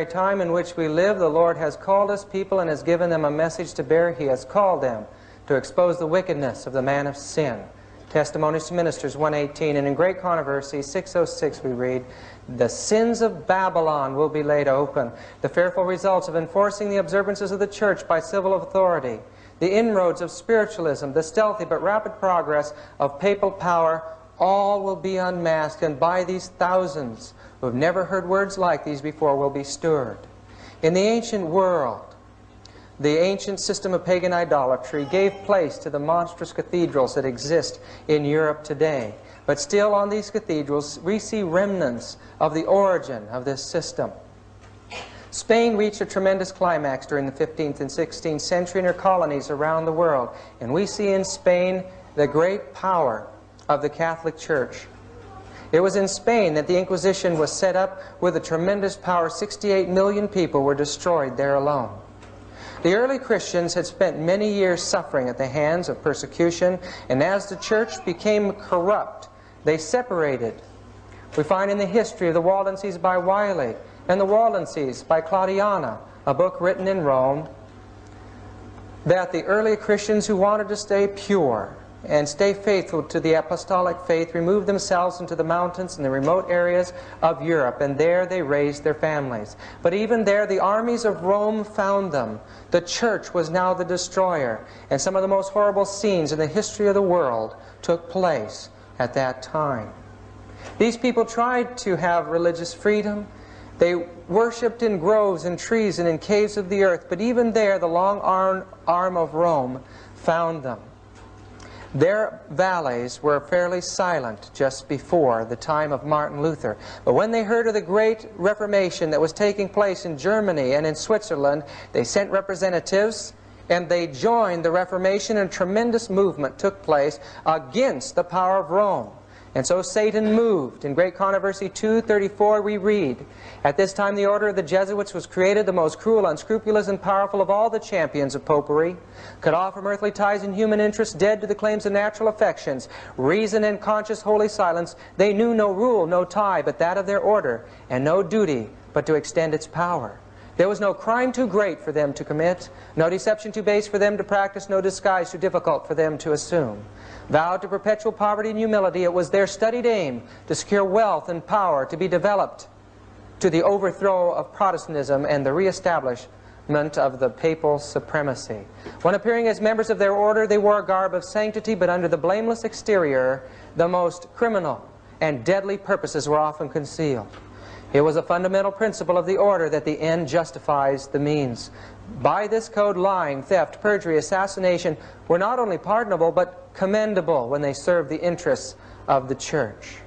time in which we live, the Lord has called His people and has given them a message to bear. He has called them to expose the wickedness of the man of sin. Testimonies to Ministers 1:18. And in Great Controversy 6:06 we read, "The sins of Babylon will be laid open, the fearful results of enforcing the observances of the church by civil authority, the inroads of spiritualism, the stealthy but rapid progress of papal power, all will be unmasked, and by these thousands who have never heard words like these before will be stirred." In the ancient world, the ancient system of pagan idolatry gave place to the monstrous cathedrals that exist in Europe today. But still on these cathedrals we see remnants of the origin of this system. Spain reached a tremendous climax during the 15th and 16th century in her colonies around the world. And we see in Spain the great power of the Catholic Church. It was in Spain that the Inquisition was set up with a tremendous power. 68 million people were destroyed there alone. The early Christians had spent many years suffering at the hands of persecution, and as the church became corrupt, they separated. We find in the history of the Waldenses by Wiley and the Waldenses by Claudiana, a book written in Rome, that the early Christians who wanted to stay pure and stay faithful to the apostolic faith removed themselves into the mountains and the remote areas of Europe, and there they raised their families. But even there the armies of Rome found them. The church was now the destroyer, and some of the most horrible scenes in the history of the world took place at that time. These people tried to have religious freedom. They worshipped in groves and trees and in caves of the earth, but even there the long arm of Rome found them. Their valleys were fairly silent just before the time of Martin Luther. But when they heard of the great Reformation that was taking place in Germany and in Switzerland, they sent representatives and they joined the Reformation, and a tremendous movement took place against the power of Rome. And so Satan moved. In Great Controversy 2:34 we read, "At this time the order of the Jesuits was created, the most cruel, unscrupulous, and powerful of all the champions of popery, cut off from earthly ties and human interests, dead to the claims of natural affections, reason and conscious holy silence. They knew no rule, no tie, but that of their order, and no duty but to extend its power. There was no crime too great for them to commit, no deception too base for them to practice, no disguise too difficult for them to assume. Vowed to perpetual poverty and humility, it was their studied aim to secure wealth and power, to be developed to the overthrow of Protestantism and the reestablishment of the papal supremacy. When appearing as members of their order, they wore a garb of sanctity, but under the blameless exterior, the most criminal and deadly purposes were often concealed. It was a fundamental principle of the order that the end justifies the means. By this code, lying, theft, perjury, assassination were not only pardonable, but commendable when they served the interests of the church."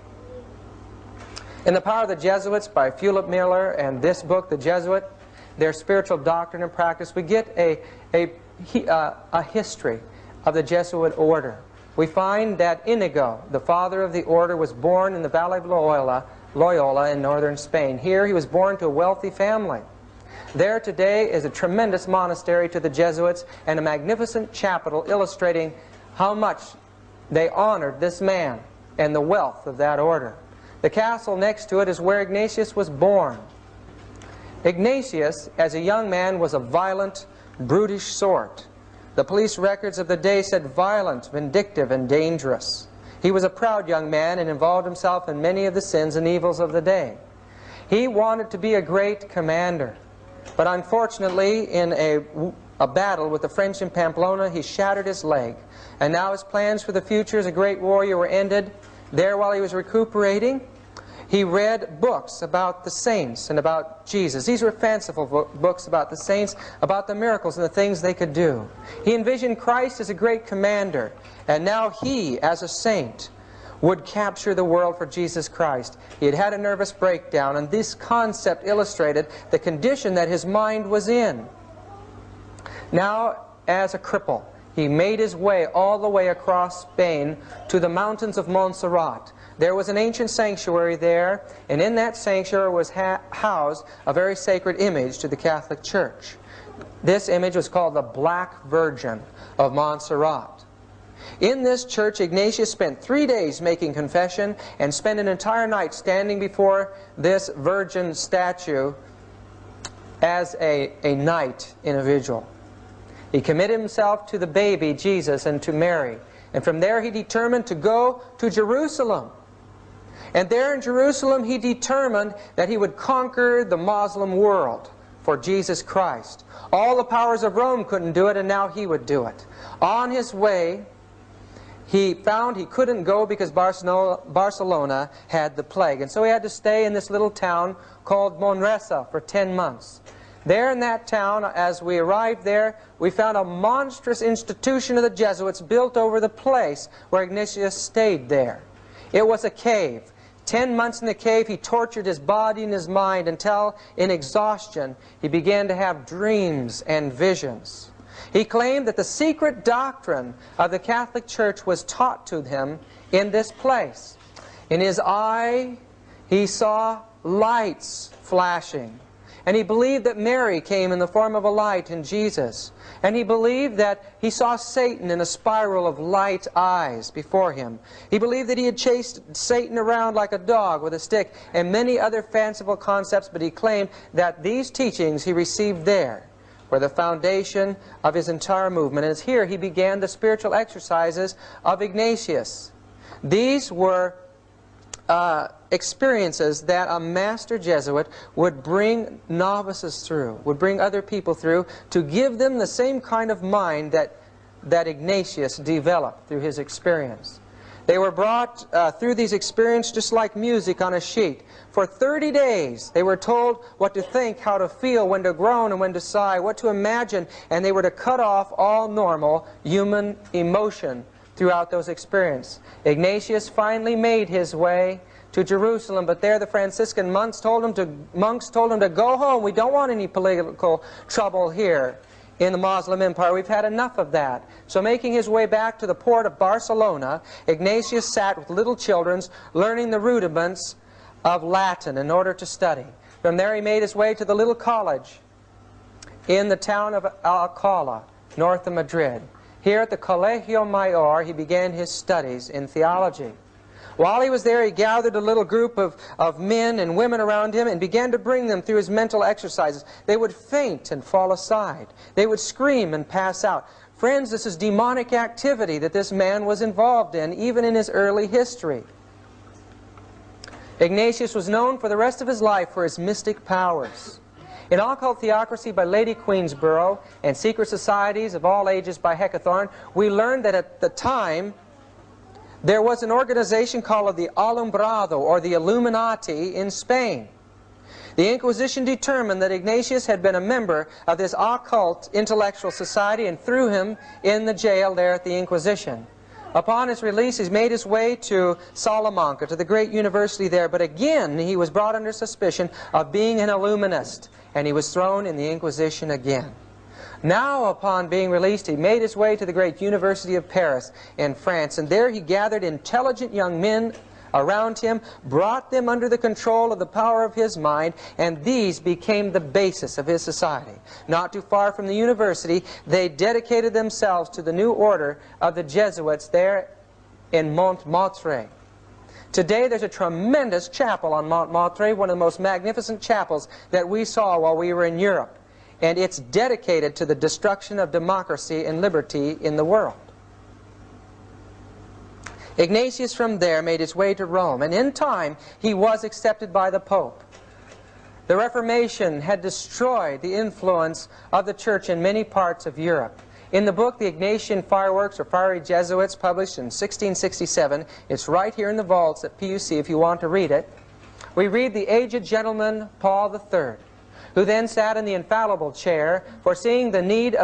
In The Power of the Jesuits by Philip Miller and this book, The Jesuit, Their Spiritual Doctrine and Practice, we get a history of the Jesuit Order. We find that Inigo, the father of the order, was born in the Valley of Loyola in northern Spain. Here he was born to a wealthy family. There today is a tremendous monastery to the Jesuits and a magnificent chapel illustrating how much they honored this man and the wealth of that order. The castle next to it is where Ignatius was born. Ignatius, as a young man, was a violent, brutish sort. The police records of the day said violent, vindictive, and dangerous. He was a proud young man and involved himself in many of the sins and evils of the day. He wanted to be a great commander, but unfortunately in a battle with the French in Pamplona, he shattered his leg. And now his plans for the future as a great warrior were ended. There, while he was recuperating, he read books about the saints and about Jesus. These were fanciful books about the saints, about the miracles and the things they could do. He envisioned Christ as a great commander, and now he, as a saint, would capture the world for Jesus Christ. He had had a nervous breakdown, and this concept illustrated the condition that his mind was in. Now, as a cripple, he made his way all the way across Spain to the mountains of Montserrat. There was an ancient sanctuary there, and in that sanctuary was housed a very sacred image to the Catholic Church. This image was called the Black Virgin of Montserrat. In this church, Ignatius spent 3 days making confession and spent an entire night standing before this virgin statue as a knight individual. He committed himself to the baby Jesus and to Mary. And from there he determined to go to Jerusalem. And there in Jerusalem he determined that he would conquer the Muslim world for Jesus Christ. All the powers of Rome couldn't do it, and now he would do it. On his way, he found he couldn't go because Barcelona had the plague. And so he had to stay in this little town called Manresa for 10 months. There in that town, as we arrived there, we found a monstrous institution of the Jesuits built over the place where Ignatius stayed there. It was a cave. 10 months in the cave, he tortured his body and his mind until, in exhaustion, he began to have dreams and visions. He claimed that the secret doctrine of the Catholic Church was taught to him in this place. In his eye, he saw lights flashing. And he believed that Mary came in the form of a light in Jesus. And he believed that he saw Satan in a spiral of light eyes before him. He believed that he had chased Satan around like a dog with a stick, and many other fanciful concepts, but he claimed that these teachings he received there were the foundation of his entire movement. And it's here he began the spiritual exercises of Ignatius. These were experiences that a master Jesuit would bring novices through, would bring other people through, to give them the same kind of mind that Ignatius developed through his experience. They were brought through these experiences just like music on a sheet. For 30 days they were told what to think, how to feel, when to groan and when to sigh, what to imagine, and they were to cut off all normal human emotion throughout those experiences. Ignatius finally made his way to Jerusalem, but there the Franciscan monks told him to go home. We don't want any political trouble here in the Muslim Empire. We've had enough of that. So making his way back to the port of Barcelona, Ignatius sat with little children learning the rudiments of Latin in order to study. From there he made his way to the little college in the town of Alcalá, north of Madrid. Here at the Colegio Mayor he began his studies in theology. While he was there, he gathered a little group of men and women around him and began to bring them through his mental exercises. They would faint and fall aside. They would scream and pass out. Friends, this is demonic activity that this man was involved in, even in his early history. Ignatius was known for the rest of his life for his mystic powers. In Occult Theocracy by Lady Queensborough and Secret Societies of All Ages by Hecathorn, we learned that at the time there was an organization called the Alumbrado, or the Illuminati, in Spain. The Inquisition determined that Ignatius had been a member of this occult intellectual society and threw him in the jail there at the Inquisition. Upon his release, he made his way to Salamanca, to the great university there, but again he was brought under suspicion of being an Illuminist, and he was thrown in the Inquisition again. Now, upon being released, he made his way to the great University of Paris in France, and there he gathered intelligent young men around him, brought them under the control of the power of his mind, and these became the basis of his society. Not too far from the university, they dedicated themselves to the new order of the Jesuits there in Montmartre. Today there's a tremendous chapel on Montmartre, one of the most magnificent chapels that we saw while we were in Europe. And it's dedicated to the destruction of democracy and liberty in the world. Ignatius from there made his way to Rome, and in time he was accepted by the Pope. The Reformation had destroyed the influence of the Church in many parts of Europe. In the book, The Ignatian Fireworks, or Fiery Jesuits, published in 1667, it's right here in the vaults at PUC if you want to read it, we read the aged gentleman Paul III, who then sat in the infallible chair, foreseeing the need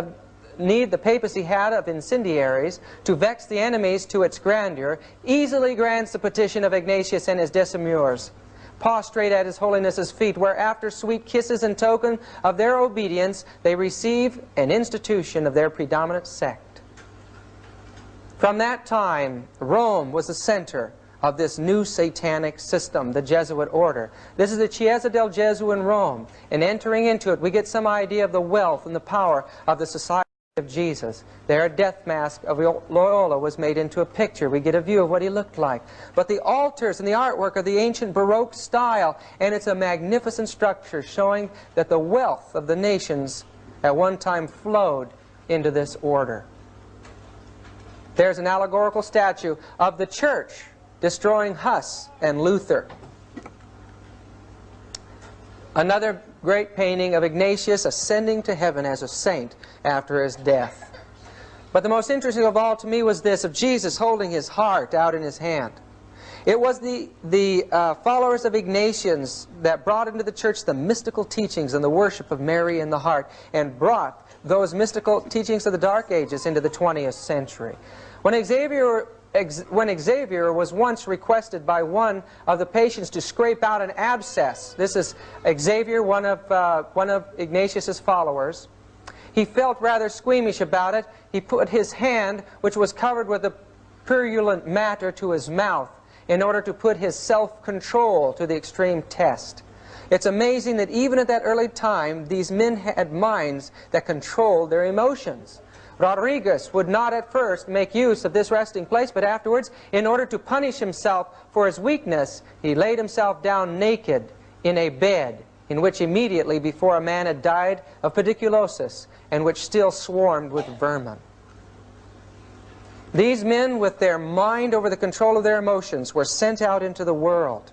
the papacy had of incendiaries to vex the enemies to its grandeur, easily grants the petition of Ignatius and his decemvirs, prostrate at his holiness's feet, where after sweet kisses in token of their obedience, they receive an institution of their predominant sect. From that time, Rome was the center of this new satanic system, the Jesuit Order. This is the Chiesa del Gesù in Rome, and entering into it, we get some idea of the wealth and the power of the society of Jesus. There a death mask of Loyola was made into a picture. We get a view of what he looked like. But the altars and the artwork are the ancient Baroque style, and it's a magnificent structure showing that the wealth of the nations at one time flowed into this order. There's an allegorical statue of the church destroying Huss and Luther. Another great painting of Ignatius ascending to heaven as a saint after his death. But the most interesting of all to me was this, of Jesus holding his heart out in his hand. It was the followers of Ignatius that brought into the church the mystical teachings and the worship of Mary in the heart, and brought those mystical teachings of the Dark Ages into the 20th century. When Xavier was once requested by one of the patients to scrape out an abscess, this is Xavier, one of Ignatius's followers, he felt rather squeamish about it. He put his hand, which was covered with a purulent matter, to his mouth in order to put his self-control to the extreme test. It's amazing that even at that early time, these men had minds that controlled their emotions. Rodriguez would not at first make use of this resting place, but afterwards, in order to punish himself for his weakness, he laid himself down naked in a bed in which immediately before a man had died of pediculosis, and which still swarmed with vermin. These men, with their mind over the control of their emotions, were sent out into the world.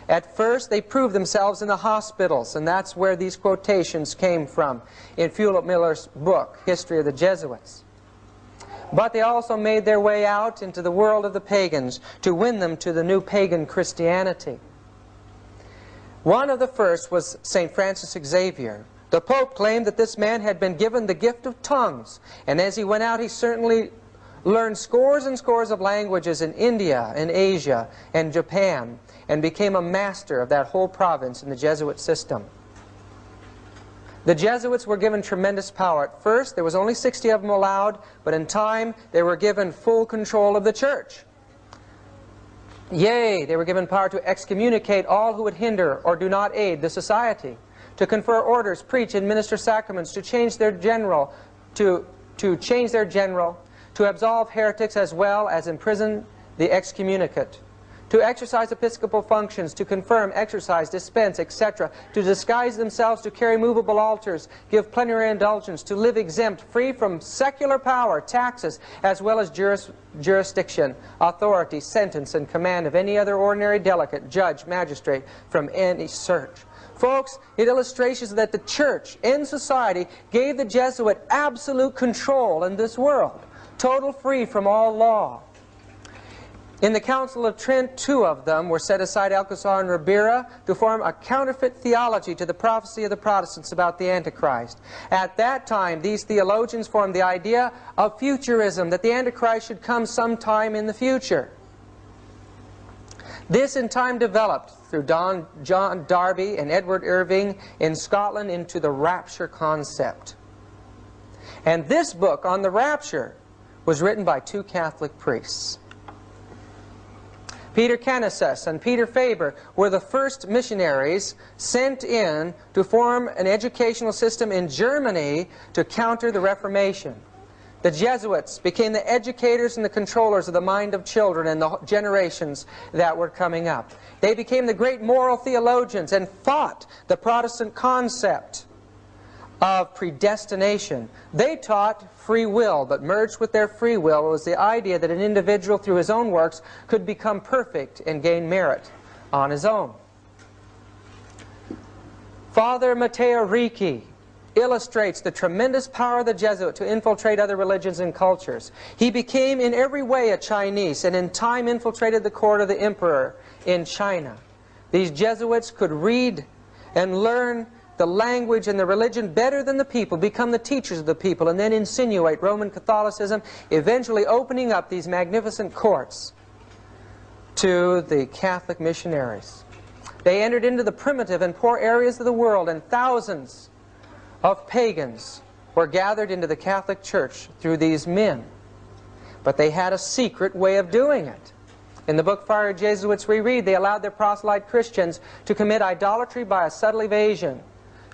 At first, they proved themselves in the hospitals, and that's where these quotations came from in Fulop Miller's book, History of the Jesuits. But they also made their way out into the world of the pagans to win them to the new pagan Christianity. One of the first was St. Francis Xavier. The Pope claimed that this man had been given the gift of tongues, and as he went out, he certainly learned scores and scores of languages in India and Asia and Japan, and became a master of that whole province in the Jesuit system. The Jesuits were given tremendous power. At first, there was only 60 of them allowed, but in time, they were given full control of the church. Yea, they were given power to excommunicate all who would hinder or do not aid the society, to confer orders, preach, and minister sacraments, to change their general, to absolve heretics as well as imprison the excommunicate, to exercise episcopal functions, to confirm, exercise, dispense, etc., to disguise themselves, to carry movable altars, give plenary indulgence, to live exempt, free from secular power, taxes, as well as jurisdiction, authority, sentence, and command of any other ordinary delegate, judge, magistrate, from any search. Folks, it illustrates that the church in society gave the Jesuit absolute control in this world, total free from all law. In the Council of Trent, 2 of them were set aside, Alcazar and Ribera, to form a counterfeit theology to the prophecy of the Protestants about the Antichrist. At that time, these theologians formed the idea of futurism, that the Antichrist should come sometime in the future. This in time developed through John Darby and Edward Irving in Scotland into the rapture concept. And this book on the rapture was written by 2 Catholic priests. Peter Canisius and Peter Faber were the first missionaries sent in to form an educational system in Germany to counter the Reformation. The Jesuits became the educators and the controllers of the mind of children and the generations that were coming up. They became the great moral theologians and fought the Protestant concept of predestination. They taught free will, but merged with their free will was the idea that an individual through his own works could become perfect and gain merit on his own. Father Matteo Ricci illustrates the tremendous power of the Jesuit to infiltrate other religions and cultures. He became in every way a Chinese, and in time infiltrated the court of the emperor in China. These Jesuits could read and learn the language and the religion better than the people, become the teachers of the people, and then insinuate Roman Catholicism, eventually opening up these magnificent courts to the Catholic missionaries. They entered into the primitive and poor areas of the world, and thousands of pagans were gathered into the Catholic Church through these men. But they had a secret way of doing it. In the book Fire Jesuits we read, they allowed their proselyte Christians to commit idolatry by a subtle evasion,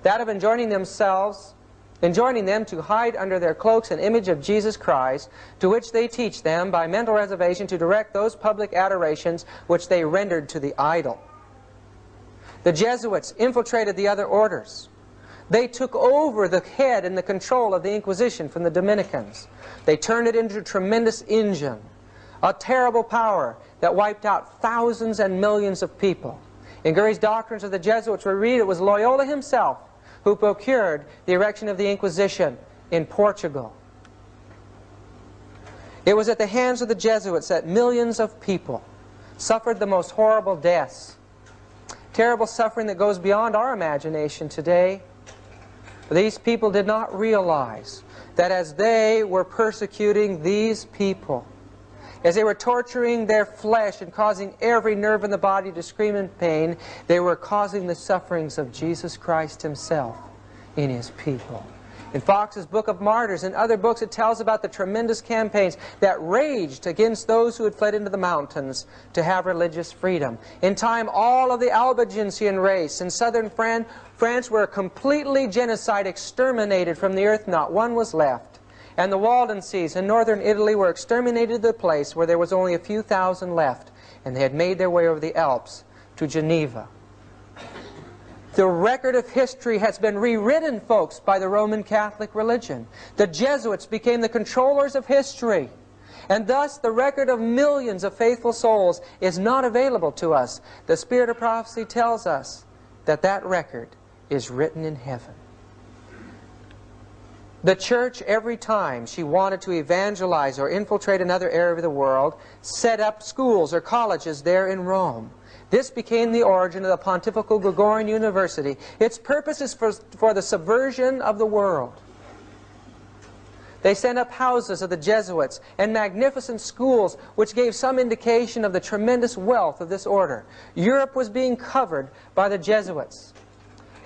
that of enjoining themselves enjoining them to hide under their cloaks an image of Jesus Christ, to which they teach them by mental reservation to direct those public adorations which they rendered to the idol. The Jesuits infiltrated the other orders. They took over the head and the control of the Inquisition from the Dominicans. They turned it into a tremendous engine, a terrible power that wiped out thousands and millions of people. In Gurry's Doctrines of the Jesuits, we read it was Loyola himself who procured the erection of the Inquisition in Portugal. It was at the hands of the Jesuits that millions of people suffered the most horrible deaths. Terrible suffering that goes beyond our imagination today. These people did not realize that as they were persecuting these people, as they were torturing their flesh and causing every nerve in the body to scream in pain, they were causing the sufferings of Jesus Christ himself in his people. In Fox's Book of Martyrs and other books, it tells about the tremendous campaigns that raged against those who had fled into the mountains to have religious freedom. In time, all of the Albigensian race in southern France were completely genocide, exterminated from the earth. Not one was left. And the Waldenses in northern Italy were exterminated to the place where there was only a few thousand left. And they had made their way over the Alps to Geneva. The record of history has been rewritten, folks, by the Roman Catholic religion. The Jesuits became the controllers of history. And thus, the record of millions of faithful souls is not available to us. The Spirit of Prophecy tells us that that record is written in heaven. The church, every time she wanted to evangelize or infiltrate another area of the world, set up schools or colleges there in Rome. This became the origin of the Pontifical Gregorian University. Its purpose is for the subversion of the world. They set up houses of the Jesuits and magnificent schools which gave some indication of the tremendous wealth of this order. Europe was being covered by the Jesuits.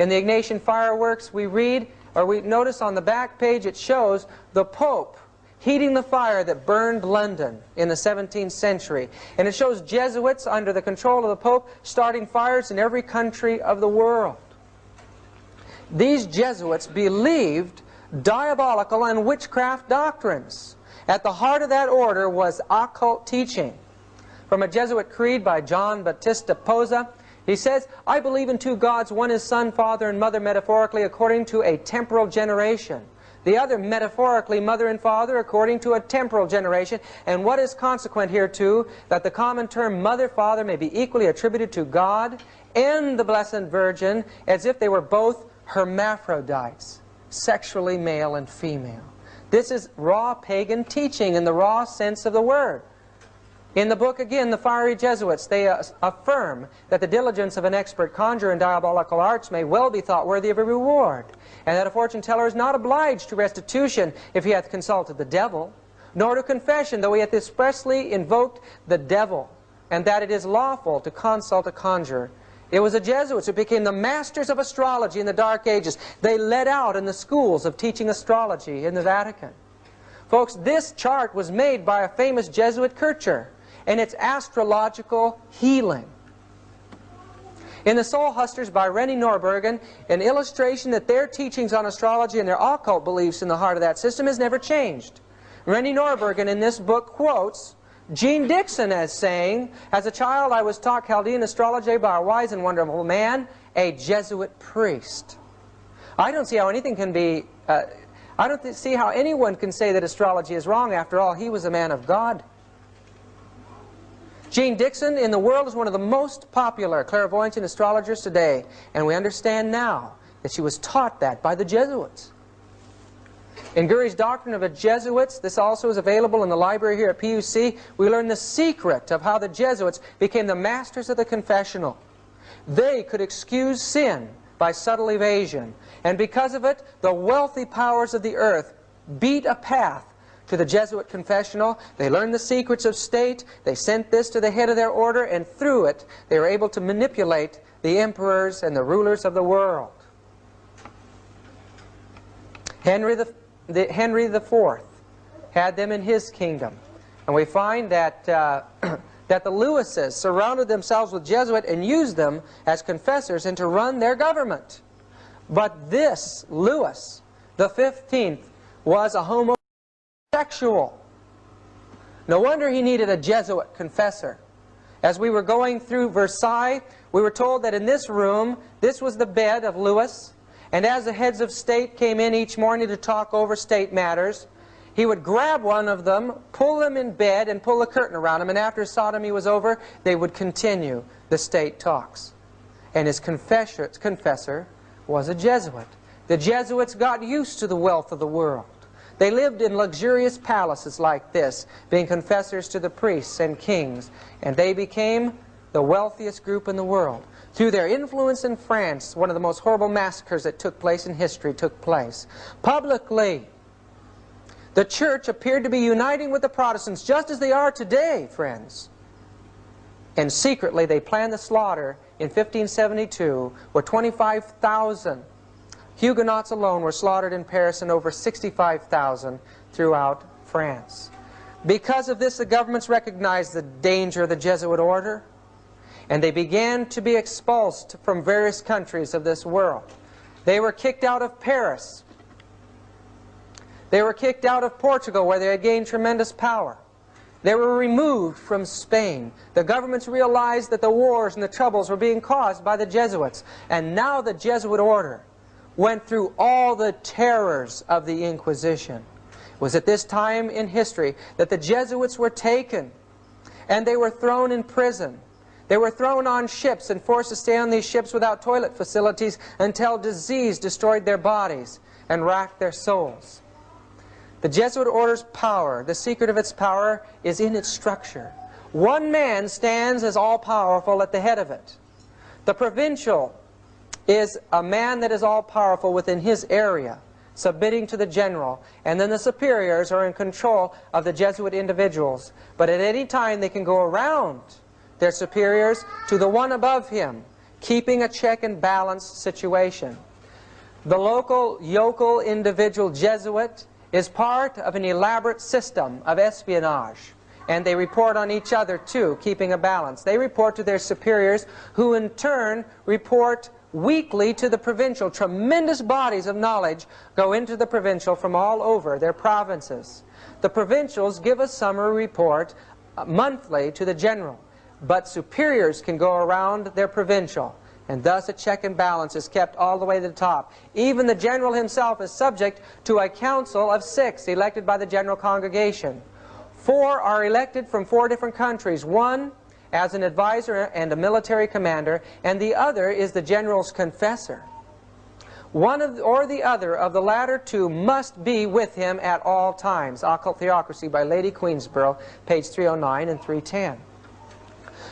In the Ignatian fireworks we read, or we notice on the back page, it shows the Pope heating the fire that burned London in the 17th century. And it shows Jesuits under the control of the Pope starting fires in every country of the world. These Jesuits believed diabolical and witchcraft doctrines. At the heart of that order was occult teaching. From a Jesuit creed by John Battista Posa, he says, "I believe in two gods, one is Son, Father, and Mother metaphorically according to a temporal generation. The other metaphorically Mother and Father according to a temporal generation. And what is consequent hereto, that the common term Mother, Father may be equally attributed to God and the Blessed Virgin as if they were both hermaphrodites, sexually male and female." This is raw pagan teaching in the raw sense of the word. In the book, again, The Fiery Jesuits, they affirm that the diligence of an expert conjurer in diabolical arts may well be thought worthy of a reward, and that a fortune teller is not obliged to restitution if he hath consulted the devil, nor to confession, though he hath expressly invoked the devil, and that it is lawful to consult a conjurer. It was the Jesuits who became the masters of astrology in the Dark Ages. They led out in the schools of teaching astrology in the Vatican. Folks, this chart was made by a famous Jesuit Kircher, and it's astrological healing. In The Soul Hustlers by Rennie Norbergen, an illustration that their teachings on astrology and their occult beliefs in the heart of that system has never changed. Rennie Norbergen in this book quotes Jean Dixon as saying, "As a child I was taught Chaldean astrology by a wise and wonderful man, a Jesuit priest." I don't see how anything can be, I don't see how anyone can say that astrology is wrong. After all, he was a man of God. Jean Dixon in the world is one of the most popular clairvoyants and astrologers today, and we understand now that she was taught that by the Jesuits. In Gurry's Doctrine of the Jesuits, this also is available in the library here at PUC, we learn the secret of how the Jesuits became the masters of the confessional. They could excuse sin by subtle evasion, and because of it, the wealthy powers of the earth beat a path to the Jesuit confessional. They learned the secrets of state, they sent this to the head of their order, and through it they were able to manipulate the emperors and the rulers of the world. Henry IV had them in his kingdom, and we find that that the Lewises surrounded themselves with Jesuits and used them as confessors and to run their government. But this Lewis, The 15th was a homosexual. No wonder he needed a Jesuit confessor. As we were going through Versailles, we were told that in this room, this was the bed of Louis, and as the heads of state came in each morning to talk over state matters, he would grab one of them, pull them in bed, and pull a curtain around them, and after sodomy was over, they would continue the state talks. And his confessor was a Jesuit. The Jesuits got used to the wealth of the world. They lived in luxurious palaces like this, being confessors to the priests and kings, and they became the wealthiest group in the world. Through their influence in France, one of the most horrible massacres that took place in history took place. Publicly, the church appeared to be uniting with the Protestants just as they are today, friends. And secretly, they planned the slaughter in 1572, where 25,000 Huguenots alone were slaughtered in Paris and over 65,000 throughout France. Because of this, the governments recognized the danger of the Jesuit order, and they began to be expulsed from various countries of this world. They were kicked out of Paris. They were kicked out of Portugal, where they had gained tremendous power. They were removed from Spain. The governments realized that the wars and the troubles were being caused by the Jesuits. And now the Jesuit order went through all the terrors of the Inquisition. It was at this time in history that the Jesuits were taken and they were thrown in prison. They were thrown on ships and forced to stay on these ships without toilet facilities until disease destroyed their bodies and racked their souls. The Jesuit order's power, the secret of its power, is in its structure. One man stands as all-powerful at the head of it. The provincial is a man that is all-powerful within his area, submitting to the general, and then the superiors are in control of the Jesuit individuals. But at any time they can go around their superiors to the one above him, keeping a check and balance situation. The local, yokel, individual Jesuit is part of an elaborate system of espionage. And they report on each other too, keeping a balance. They report to their superiors, who in turn report weekly to the provincial. Tremendous bodies of knowledge go into the provincial from all over their provinces. The provincials give a summary report monthly to the general, but superiors can go around their provincial, and thus a check and balance is kept all the way to the top. Even the general himself is subject to a council of 6 elected by the general congregation. 4 are elected from 4 different countries. One as an advisor and a military commander, and the other is the general's confessor. One or the other of the latter two must be with him at all times. Occult Theocracy by Lady Queensborough, page 309 and 310.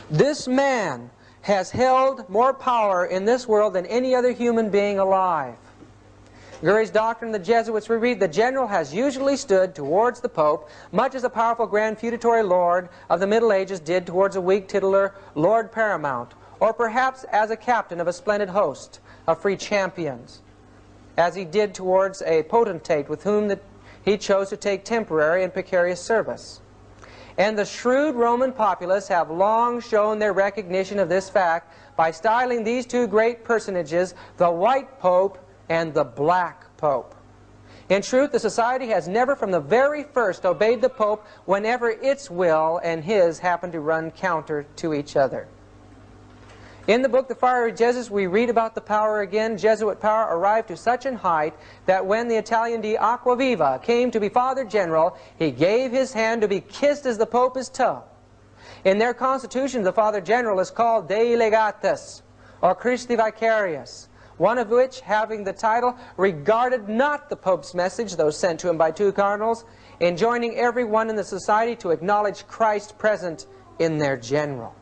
This man has held more power in this world than any other human being alive. Gurry's Doctrine of the Jesuits, we read, the general has usually stood towards the Pope, much as a powerful grand feudatory lord of the Middle Ages did towards a weak titular Lord Paramount, or perhaps as a captain of a splendid host of free champions, as he did towards a potentate with whom he chose to take temporary and precarious service. And the shrewd Roman populace have long shown their recognition of this fact by styling these two great personages the White Pope and the Black Pope. In truth, the society has never from the very first obeyed the Pope whenever its will and his happen to run counter to each other. In the book The Fiery Jesuits, we read about the power again. Jesuit power arrived to such an height that when the Italian de Acquaviva came to be Father General, he gave his hand to be kissed as the Pope his toe. In their constitution, the Father General is called Dei Legatus, or Christi Vicarius, one of which, having the title, regarded not the Pope's message, though sent to him by 2 cardinals, enjoining everyone in the society to acknowledge Christ present in their general.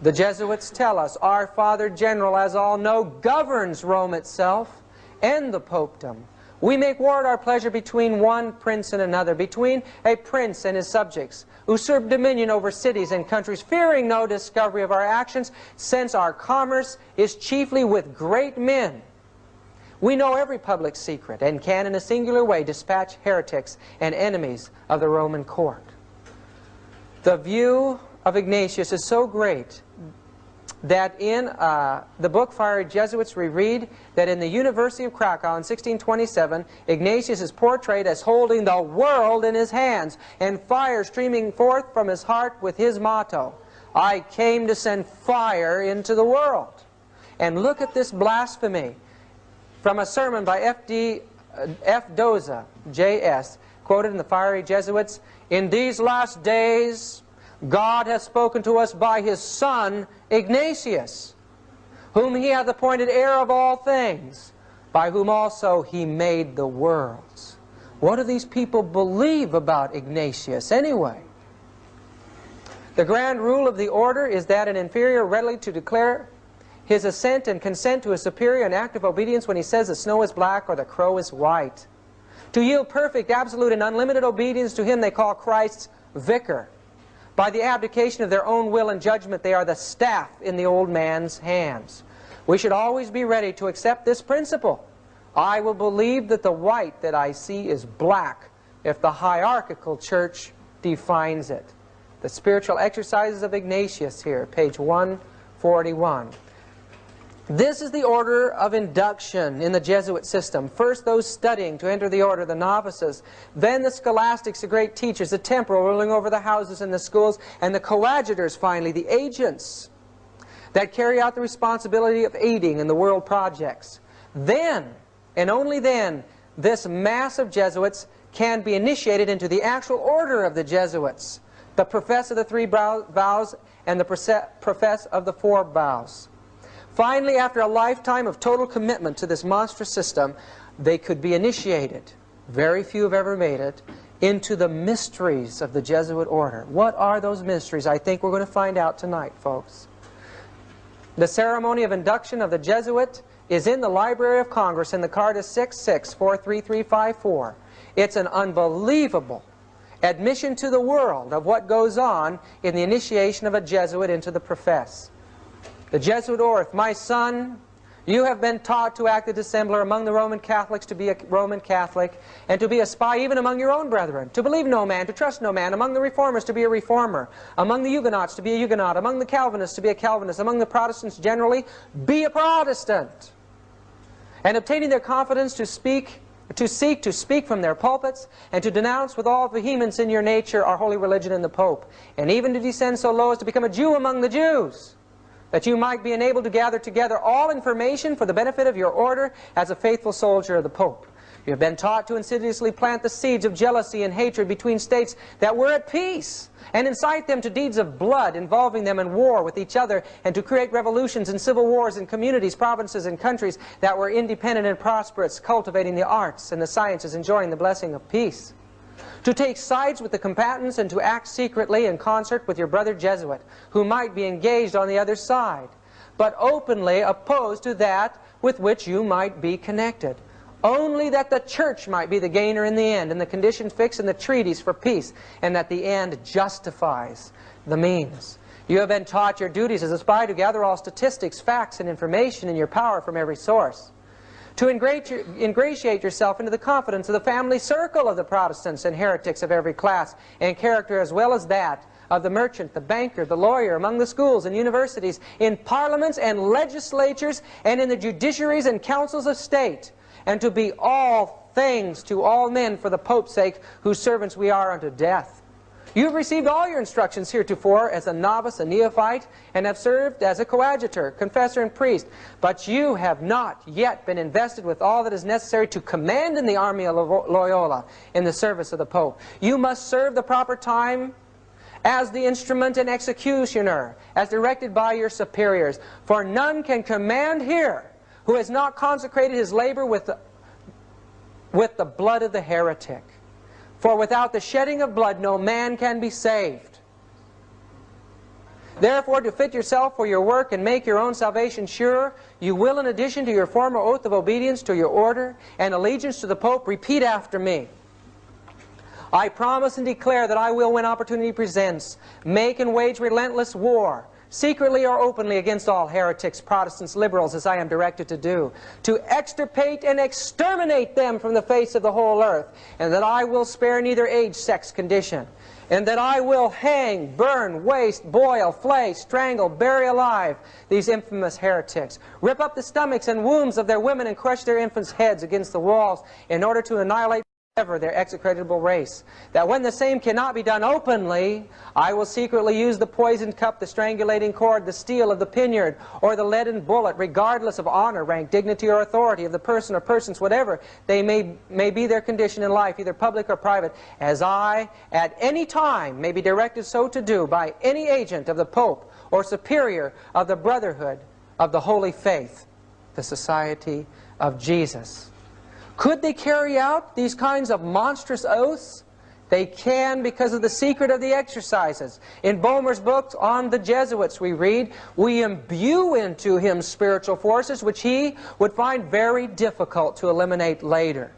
The Jesuits tell us our Father General, as all know, governs Rome itself and the Popedom. We make war at our pleasure between one prince and another, between a prince and his subjects, usurp dominion over cities and countries, fearing no discovery of our actions, since our commerce is chiefly with great men. We know every public secret, and can in a singular way dispatch heretics and enemies of the Roman court. The view of Ignatius is so great that in the book Fiery Jesuits we read that in the University of Krakow in 1627, Ignatius is portrayed as holding the world in his hands and fire streaming forth from his heart with his motto, "I came to send fire into the world." And look at this blasphemy from a sermon by F. Doza, J.S., quoted in the Fiery Jesuits. "In these last days, God hath spoken to us by His Son, Ignatius, whom He hath appointed heir of all things, by whom also He made the worlds." What do these people believe about Ignatius anyway? The grand rule of the order is that an inferior readily to declare his assent and consent to a superior in active obedience when he says the snow is black or the crow is white. To yield perfect, absolute, and unlimited obedience to him they call Christ's vicar. By the abdication of their own will and judgment, they are the staff in the old man's hands. We should always be ready to accept this principle. I will believe that the white that I see is black if the hierarchical church defines it. The Spiritual Exercises of Ignatius here, page 141. This is the order of induction in the Jesuit system. First those studying to enter the order, the novices. Then the scholastics, the great teachers, the temporal ruling over the houses and the schools, and the coadjutors, finally, the agents that carry out the responsibility of aiding in the world projects. Then, and only then, this mass of Jesuits can be initiated into the actual order of the Jesuits, the profess of the 3 vows and the profess of the 4 vows. Finally, after a lifetime of total commitment to this monstrous system, they could be initiated, very few have ever made it, into the mysteries of the Jesuit order. What are those mysteries? I think we're going to find out tonight, folks. The ceremony of induction of the Jesuit is in the Library of Congress, and the card is 6643354. It's an unbelievable admission to the world of what goes on in the initiation of a Jesuit into the profess. The Jesuit oath, "My son, you have been taught to act the dissembler among the Roman Catholics, to be a Roman Catholic, and to be a spy even among your own brethren, to believe no man, to trust no man, among the Reformers to be a Reformer, among the Huguenots to be a Huguenot, among the Calvinists to be a Calvinist, among the Protestants generally, be a Protestant, and obtaining their confidence to seek to speak from their pulpits, and to denounce with all vehemence in your nature our holy religion and the Pope, and even to descend so low as to become a Jew among the Jews, that you might be enabled to gather together all information for the benefit of your order as a faithful soldier of the Pope. You have been taught to insidiously plant the seeds of jealousy and hatred between states that were at peace, and incite them to deeds of blood, involving them in war with each other, and to create revolutions and civil wars in communities, provinces, and countries that were independent and prosperous, cultivating the arts and the sciences, enjoying the blessing of peace. To take sides with the combatants and to act secretly in concert with your brother Jesuit, who might be engaged on the other side, but openly opposed to that with which you might be connected. Only that the church might be the gainer in the end, and the condition fixed in the treaties for peace, and that the end justifies the means. You have been taught your duties as a spy to gather all statistics, facts, and information in your power from every source. To ingratiate yourself into the confidence of the family circle of the Protestants and heretics of every class and character, as well as that of the merchant, the banker, the lawyer, among the schools and universities, in parliaments and legislatures, and in the judiciaries and councils of state, and to be all things to all men for the Pope's sake, whose servants we are unto death. You have received all your instructions heretofore as a novice, a neophyte, and have served as a coadjutor, confessor, and priest. But you have not yet been invested with all that is necessary to command in the army of Loyola in the service of the Pope. You must serve the proper time as the instrument and executioner, as directed by your superiors. For none can command here who has not consecrated his labor with the blood of the heretic. For without the shedding of blood no man can be saved. Therefore, to fit yourself for your work and make your own salvation sure, you will, in addition to your former oath of obedience to your order and allegiance to the Pope, repeat after me. I promise and declare that I will, when opportunity presents, make and wage relentless war secretly or openly, against all heretics, Protestants, liberals, as I am directed to do, to extirpate and exterminate them from the face of the whole earth, and that I will spare neither age, sex, condition, and that I will hang, burn, waste, boil, flay, strangle, bury alive these infamous heretics, rip up the stomachs and wombs of their women, and crush their infants' heads against the walls, in order to annihilate forever their execrable race. That when the same cannot be done openly, I will secretly use the poisoned cup, the strangulating cord, the steel of the poniard, or the leaden bullet, regardless of honor, rank, dignity, or authority of the person or persons, whatever they may be their condition in life, either public or private, as I at any time may be directed so to do by any agent of the Pope or superior of the Brotherhood of the Holy Faith, the Society of Jesus. Could they carry out these kinds of monstrous oaths? They can, because of the secret of the exercises. In Boehmer's book on the Jesuits we read, we imbue into him spiritual forces which he would find very difficult to eliminate later.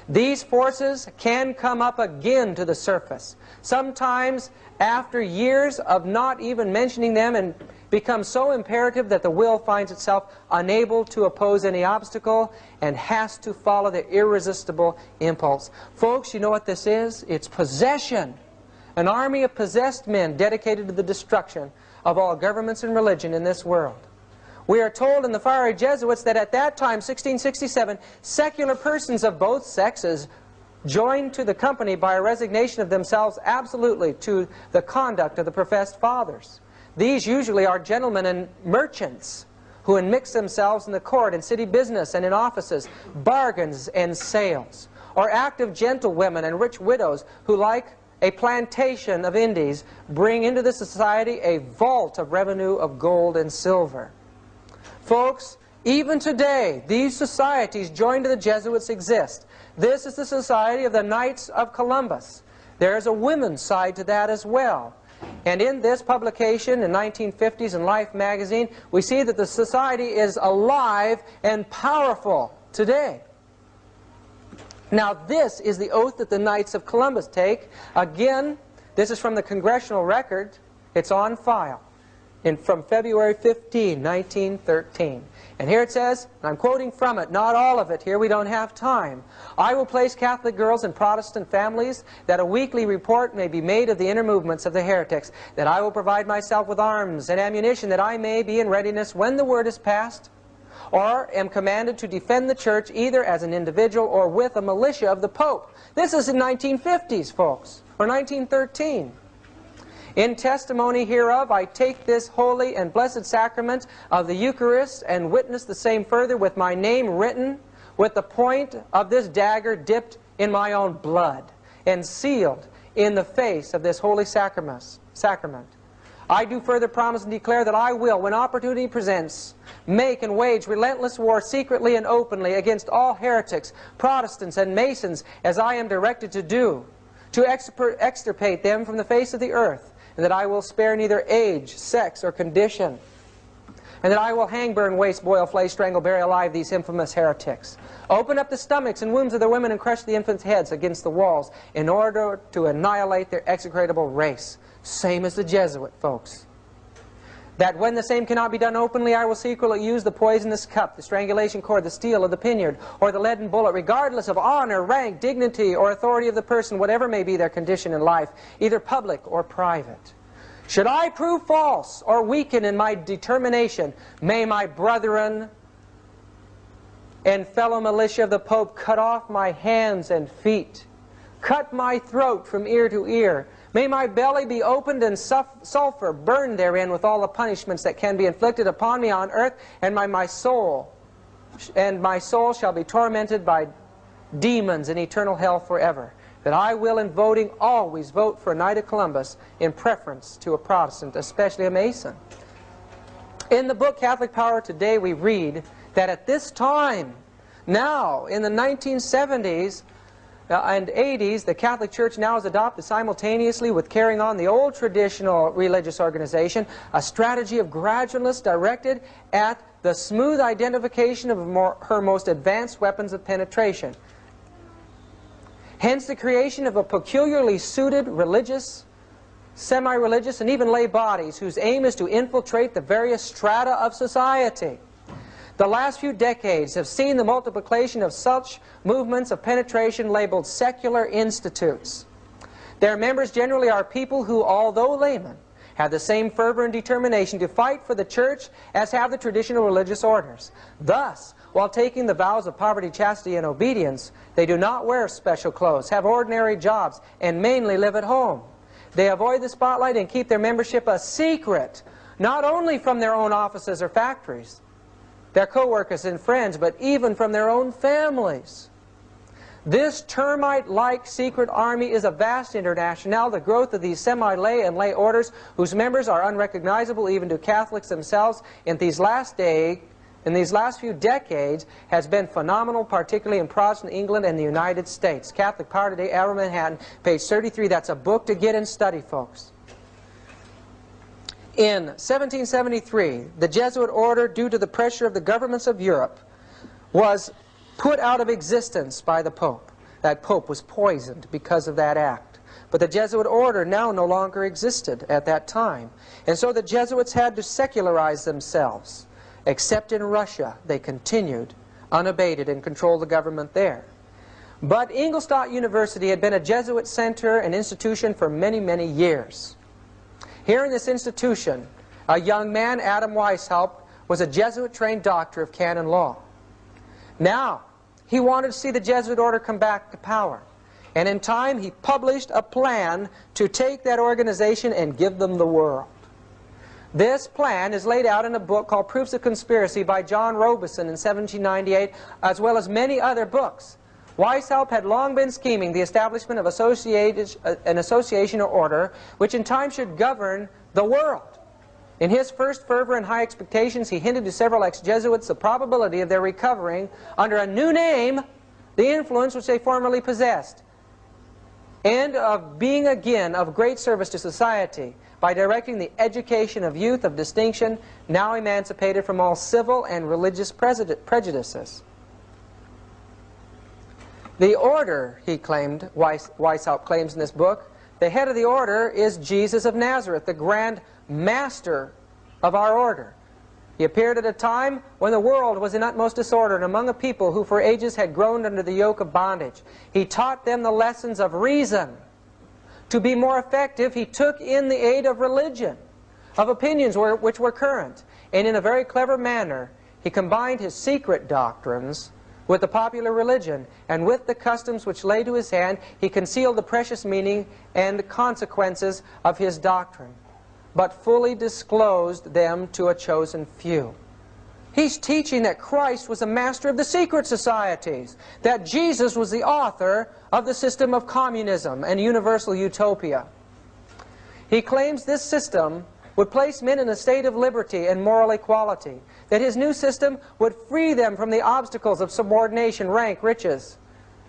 These forces can come up again to the surface, sometimes after years of not even mentioning them, and become so imperative that the will finds itself unable to oppose any obstacle and has to follow the irresistible impulse. Folks, you know what this is? It's possession. An army of possessed men dedicated to the destruction of all governments and religion in this world. We are told in the fiery Jesuits that at that time, 1667, secular persons of both sexes joined to the company by a resignation of themselves absolutely to the conduct of the professed fathers. These usually are gentlemen and merchants who enmix themselves in the court and city business and in offices, bargains and sales, or active gentlewomen and rich widows who, like a plantation of Indies, bring into the society a vault of revenue of gold and silver. Folks, even today, these societies joined to the Jesuits exist. This is the Society of the Knights of Columbus. There is a women's side to that as well. And in this publication in 1950s in Life magazine, we see that the society is alive and powerful today. Now this is the oath that the Knights of Columbus take. Again, this is from the Congressional Record. It's on file from February 15, 1913. And here it says, and I'm quoting from it, not all of it here, we don't have time. I will place Catholic girls in Protestant families, that a weekly report may be made of the inner movements of the heretics, that I will provide myself with arms and ammunition, that I may be in readiness when the word is passed, or am commanded to defend the church either as an individual or with a militia of the Pope. This is in 1950s, folks, or 1913. In testimony hereof, I take this holy and blessed sacrament of the Eucharist and witness the same further with my name written, with the point of this dagger dipped in my own blood, and sealed in the face of this holy sacrament. I do further promise and declare that I will, when opportunity presents, make and wage relentless war secretly and openly against all heretics, Protestants, and Masons, as I am directed to do, to extirpate them from the face of the earth, and that I will spare neither age, sex, or condition, and that I will hang, burn, waste, boil, flay, strangle, bury alive these infamous heretics, open up the stomachs and wombs of their women, and crush the infants' heads against the walls, in order to annihilate their execrable race. Same as the Jesuit, folks. That when the same cannot be done openly, I will secretly use the poisonous cup, the strangulation cord, the steel of the poniard, or the leaden bullet, regardless of honor, rank, dignity, or authority of the person, whatever may be their condition in life, either public or private. Should I prove false or weaken in my determination, may my brethren and fellow militia of the Pope cut off my hands and feet, cut my throat from ear to ear. May my belly be opened and sulfur burned therein with all the punishments that can be inflicted upon me on earth, and my soul shall be tormented by demons in eternal hell forever. That I will, in voting, always vote for a Knight of Columbus in preference to a Protestant, especially a Mason. In the book Catholic Power Today, we read that at this time, now in the 1970s, and 80s, the Catholic Church now has adopted, simultaneously with carrying on the old traditional religious organization, a strategy of gradualness directed at the smooth identification of her most advanced weapons of penetration. Hence the creation of a peculiarly suited religious semi-religious, and even lay bodies whose aim is to infiltrate the various strata of society. The last few decades have seen the multiplication of such movements of penetration labeled secular institutes. Their members generally are people who, although laymen, have the same fervor and determination to fight for the church as have the traditional religious orders. Thus, while taking the vows of poverty, chastity, and obedience, they do not wear special clothes, have ordinary jobs, and mainly live at home. They avoid the spotlight and keep their membership a secret, not only from their own offices or factories, their co-workers and friends, but even from their own families. This termite-like secret army is a vast international. The growth of these semi-lay and lay orders, whose members are unrecognizable even to Catholics themselves in these last few decades, has been phenomenal, particularly in Protestant England and the United States. Catholic Power Today, Arrow, Manhattan, page 33. That's a book to get and study, folks. In 1773, the Jesuit Order, due to the pressure of the governments of Europe, was put out of existence by the Pope. That Pope was poisoned because of that act. But the Jesuit Order now no longer existed at that time. And so the Jesuits had to secularize themselves. Except in Russia, they continued unabated and controlled the government there. But Ingolstadt University had been a Jesuit center and institution for many, many years. Here in this institution, a young man, Adam Weishaupt, was a Jesuit-trained doctor of canon law. Now, he wanted to see the Jesuit order come back to power. And in time, he published a plan to take that organization and give them the world. This plan is laid out in a book called Proofs of Conspiracy by John Robeson in 1798, as well as many other books. Weishaupt had long been scheming the establishment of an association or order which in time should govern the world. In his first fervor and high expectations, he hinted to several ex-Jesuits the probability of their recovering, under a new name, the influence which they formerly possessed, and of being again of great service to society by directing the education of youth of distinction, now emancipated from all civil and religious prejudices. The order, he claimed, Weishaupt claims in this book, the head of the order is Jesus of Nazareth, the grand master of our order. He appeared at a time when the world was in utmost disorder and among a people who for ages had groaned under the yoke of bondage. He taught them the lessons of reason. To be more effective, he took in the aid of religion, of opinions which were current, and in a very clever manner he combined his secret doctrines with the popular religion, and with the customs which lay to his hand, he concealed the precious meaning and consequences of his doctrine, but fully disclosed them to a chosen few. He's teaching that Christ was a master of the secret societies, that Jesus was the author of the system of communism and universal utopia. He claims this system would place men in a state of liberty and moral equality, that his new system would free them from the obstacles of subordination, rank, riches,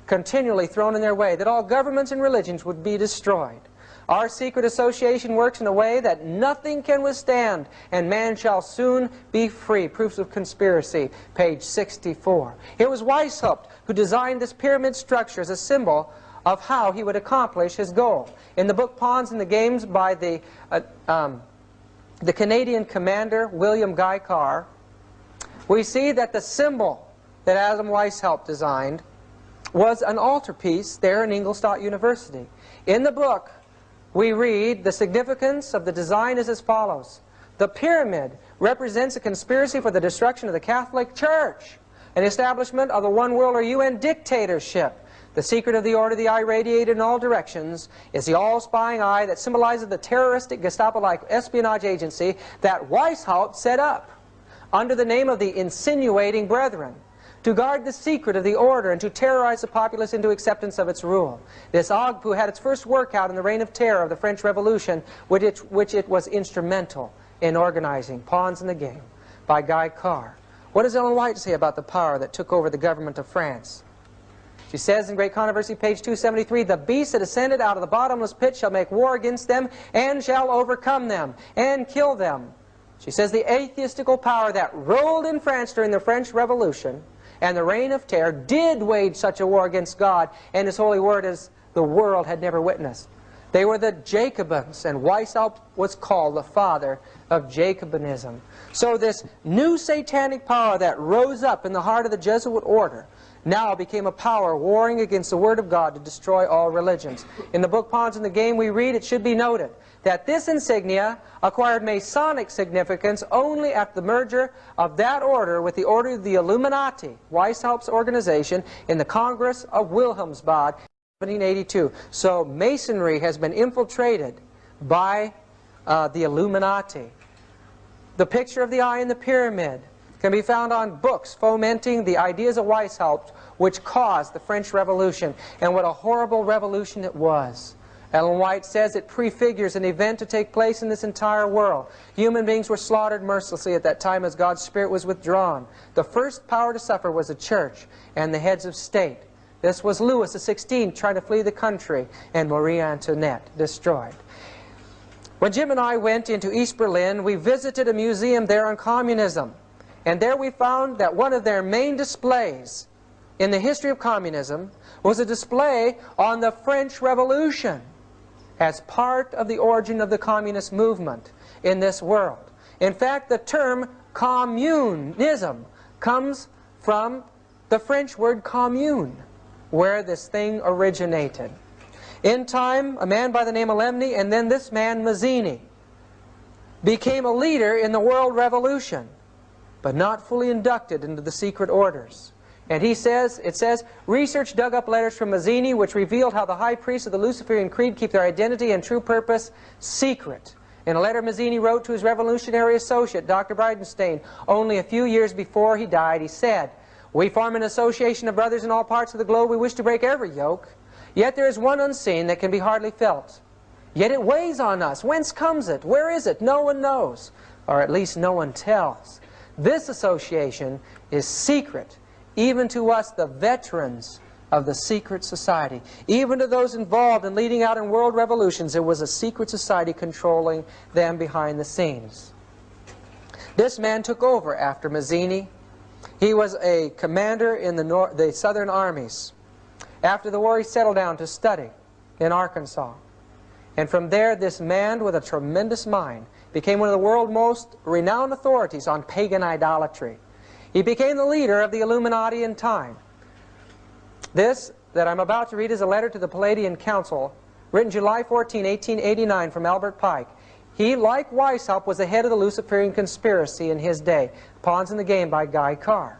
continually thrown in their way, that all governments and religions would be destroyed. Our secret association works in a way that nothing can withstand, and man shall soon be free. Proofs of Conspiracy, page 64. It was Weishaupt who designed this pyramid structure as a symbol of how he would accomplish his goal. In the book Pawns and the Games by the Canadian commander William Guy Carr, we see that the symbol that Adam Weishaupt designed was an altarpiece there in Ingolstadt University. In the book, we read the significance of the design is as follows. The pyramid represents a conspiracy for the destruction of the Catholic Church, an establishment of the one world or UN dictatorship. The secret of the order, the eye radiated in all directions, is the all-spying eye that symbolizes the terroristic Gestapo-like espionage agency that Weishaupt set up under the name of the Insinuating Brethren, to guard the secret of the order and to terrorize the populace into acceptance of its rule. This OGPU had its first workout in the Reign of Terror of the French Revolution, which it was instrumental in organizing. Pawns in the Game by Guy Carr. What does Ellen White say about the power that took over the government of France? She says in Great Controversy, page 273, the beast that ascended out of the bottomless pit shall make war against them and shall overcome them and kill them. She says the atheistical power that ruled in France during the French Revolution and the Reign of Terror did wage such a war against God and His holy word as the world had never witnessed. They were the Jacobins, and Weishaupt was called the father of Jacobinism. So this new satanic power that rose up in the heart of the Jesuit Order now became a power warring against the Word of God to destroy all religions. In the book Pawns in the Game we read, it should be noted that this insignia acquired Masonic significance only at the merger of that order with the Order of the Illuminati, Weishaupt's organization, in the Congress of Wilhelmsbad in 1782. So Masonry has been infiltrated by the Illuminati. The picture of the eye in the pyramid can be found on books fomenting the ideas of Weishaupt, which caused the French Revolution. And what a horrible revolution it was. Ellen White says it prefigures an event to take place in this entire world. Human beings were slaughtered mercilessly at that time as God's Spirit was withdrawn. The first power to suffer was the church and the heads of state. This was Louis XVI trying to flee the country, and Marie Antoinette destroyed. When Jim and I went into East Berlin, we visited a museum there on communism. And there we found that one of their main displays in the history of communism was a display on the French Revolution as part of the origin of the communist movement in this world. In fact, the term communism comes from the French word commune, where this thing originated. In time, a man by the name of Lemny, and then this man, Mazzini, became a leader in the world revolution, but not fully inducted into the secret orders. And it says, research dug up letters from Mazzini which revealed how the high priests of the Luciferian Creed keep their identity and true purpose secret. In a letter Mazzini wrote to his revolutionary associate, Dr. Bridenstine, only a few years before he died, he said, "We form an association of brothers in all parts of the globe. We wish to break every yoke. Yet there is one unseen that can be hardly felt. Yet it weighs on us. Whence comes it? Where is it? No one knows, or at least no one tells. This association is secret, even to us, the veterans of the secret society. Even to those involved in leading out in world revolutions, it was a secret society controlling them behind the scenes." This man took over after Mazzini. He was a commander in the Southern armies. After the war, he settled down to study in Arkansas. And from there, this man with a tremendous mind became one of the world's most renowned authorities on pagan idolatry. He became the leader of the Illuminati in time. This that I'm about to read is a letter to the Palladian Council, written July 14, 1889, from Albert Pike. He, like Weishaupt, was the head of the Luciferian conspiracy in his day. Pawns in the Game by Guy Carr.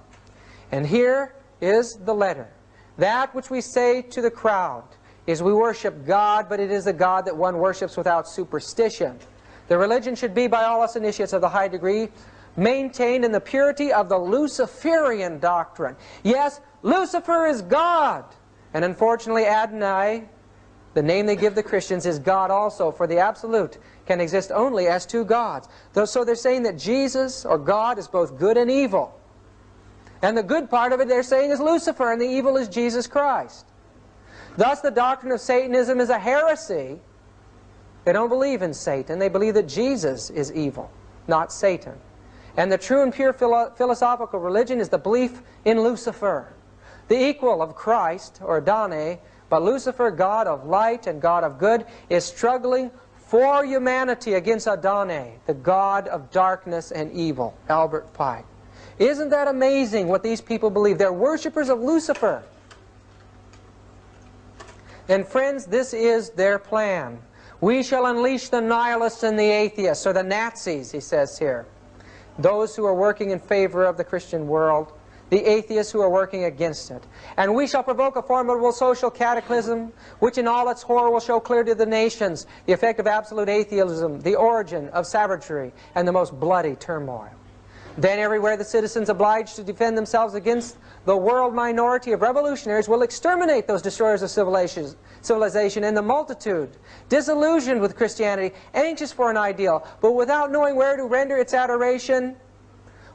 And here is the letter. That which we say to the crowd is we worship God, but it is a God that one worships without superstition. The religion should be, by all us initiates of the high degree, maintained in the purity of the Luciferian doctrine. Yes, Lucifer is God. And unfortunately, Adonai, the name they give the Christians, is God also, for the absolute can exist only as two gods. So they're saying that Jesus, or God, is both good and evil. And the good part of it, they're saying, is Lucifer, and the evil is Jesus Christ. Thus, the doctrine of Satanism is a heresy. They don't believe in Satan. They believe that Jesus is evil, not Satan. And the true and pure philosophical religion is the belief in Lucifer, the equal of Christ, or Adonai. But Lucifer, God of light and God of good, is struggling for humanity against Adonai, the God of darkness and evil. Albert Pike. Isn't that amazing what these people believe? They're worshippers of Lucifer. And friends, this is their plan. We shall unleash the nihilists and the atheists, or the Nazis, he says here. Those who are working in favor of the Christian world, the atheists who are working against it. And we shall provoke a formidable social cataclysm, which in all its horror will show clear to the nations the effect of absolute atheism, the origin of savagery, and the most bloody turmoil. Then everywhere the citizens obliged to defend themselves against the world minority of revolutionaries will exterminate those destroyers of civilization, and the multitude, disillusioned with Christianity, anxious for an ideal, but without knowing where to render its adoration,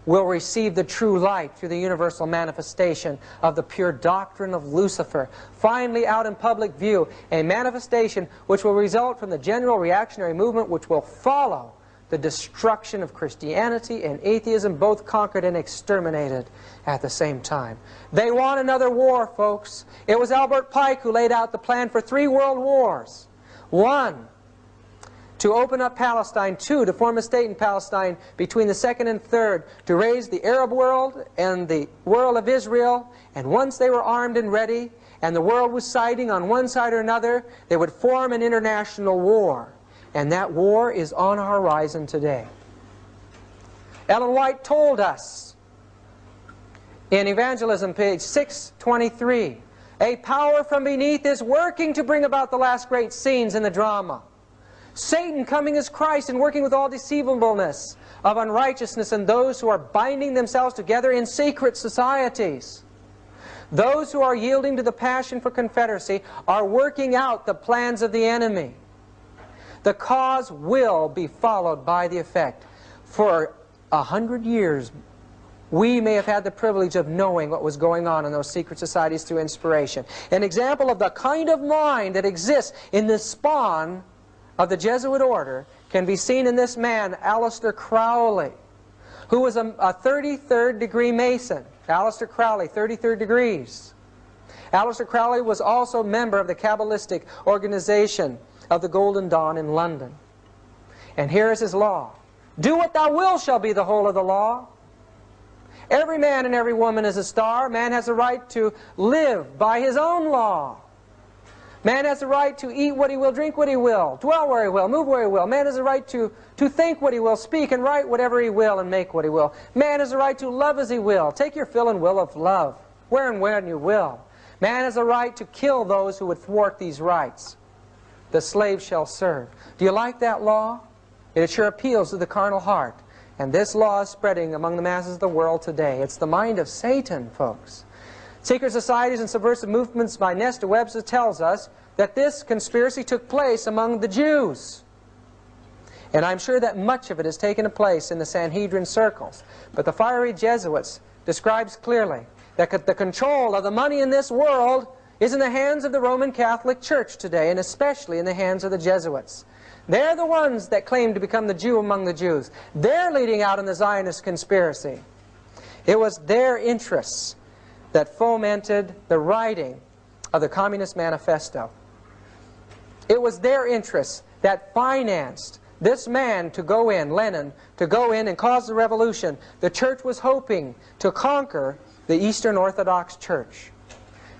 will receive the true light through the universal manifestation of the pure doctrine of Lucifer, finally out in public view, a manifestation which will result from the general reactionary movement which will follow the destruction of Christianity and atheism, both conquered and exterminated at the same time. They want another war, folks. It was Albert Pike who laid out the plan for 3 world wars. 1, to open up Palestine. 2, to form a state in Palestine between the 2nd and 3rd, to raise the Arab world and the world of Israel. And once they were armed and ready, and the world was siding on one side or another, they would form an international war. And that war is on our horizon today. Ellen White told us in Evangelism, page 623, a power from beneath is working to bring about the last great scenes in the drama. Satan coming as Christ and working with all deceivableness of unrighteousness in those who are binding themselves together in secret societies. Those who are yielding to the passion for confederacy are working out the plans of the enemy. The cause will be followed by the effect. For 100 years, we may have had the privilege of knowing what was going on in those secret societies through inspiration. An example of the kind of mind that exists in the spawn of the Jesuit Order can be seen in this man, Aleister Crowley, who was a 33rd degree Mason. Aleister Crowley, 33rd degrees. Aleister Crowley was also a member of the Kabbalistic organization of the Golden Dawn in London. And here is his law. Do what thou wilt shall be the whole of the law. Every man and every woman is a star. Man has a right to live by his own law. Man has a right to eat what he will, drink what he will, dwell where he will, move where he will. Man has a right to think what he will, speak and write whatever he will, and make what he will. Man has a right to love as he will. Take your fill and will of love, where and when you will. Man has a right to kill those who would thwart these rights. The slave shall serve. Do you like that law? It sure appeals to the carnal heart. And this law is spreading among the masses of the world today. It's the mind of Satan, folks. Secret societies and subversive movements by Nesta Webster tells us that this conspiracy took place among the Jews. And I'm sure that much of it has taken place in the Sanhedrin circles. But the fiery Jesuits describes clearly that the control of the money in this world is in the hands of the Roman Catholic Church today, and especially in the hands of the Jesuits. They're the ones that claim to become the Jew among the Jews. They're leading out in the Zionist conspiracy. It was their interests that fomented the writing of the Communist Manifesto. It was their interests that financed this man to go in, Lenin, to go in and cause the revolution. The church was hoping to conquer the Eastern Orthodox Church.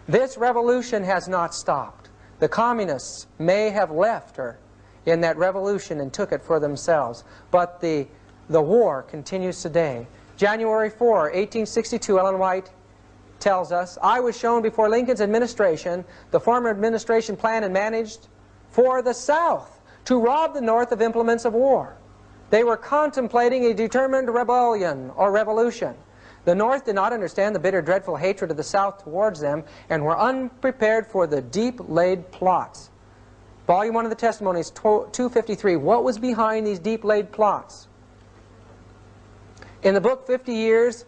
This revolution has not stopped. The communists may have left her in that revolution and took it for themselves. But the war continues today. January 4, 1862, Ellen White tells us, I was shown before Lincoln's administration the former administration planned and managed for the South to rob the North of implements of war. They were contemplating a determined rebellion or revolution. The North did not understand the bitter, dreadful hatred of the South towards them and were unprepared for the deep-laid plots. Volume 1 of the Testimonies, 253. What was behind these deep-laid plots? In the book 50 Years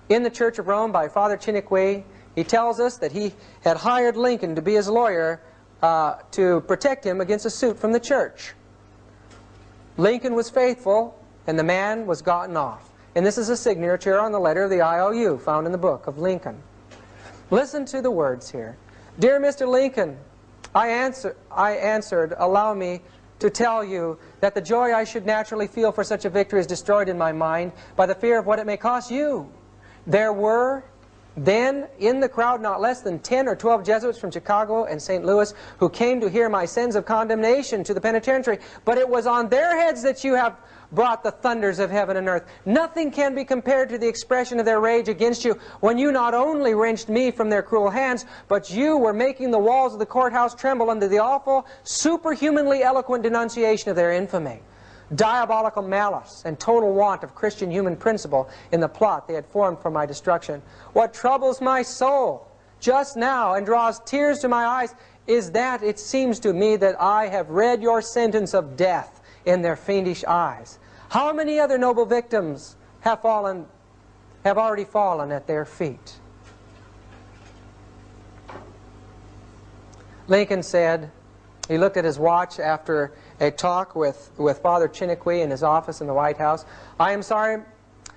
in the Church of Rome by Father Chiniquy, he tells us that he had hired Lincoln to be his lawyer to protect him against a suit from the church. Lincoln was faithful, and the man was gotten off. And this is a signature on the letter of the IOU found in the book of Lincoln. Listen to the words here. Dear Mr. Lincoln, I answered, allow me to tell you that the joy I should naturally feel for such a victory is destroyed in my mind by the fear of what it may cost you. There were then in the crowd not less than 10 or 12 Jesuits from Chicago and St. Louis who came to hear my sentence of condemnation to the penitentiary. But it was on their heads that you have brought the thunders of heaven and earth. Nothing can be compared to the expression of their rage against you when you not only wrenched me from their cruel hands, but you were making the walls of the courthouse tremble under the awful, superhumanly eloquent denunciation of their infamy. Diabolical malice and total want of Christian human principle in the plot they had formed for my destruction. What troubles my soul just now and draws tears to my eyes is that it seems to me that I have read your sentence of death in their fiendish eyes. How many other noble victims have already fallen at their feet? Lincoln said, he looked at his watch after a talk with Father Chiniquy in his office in the White House. I am sorry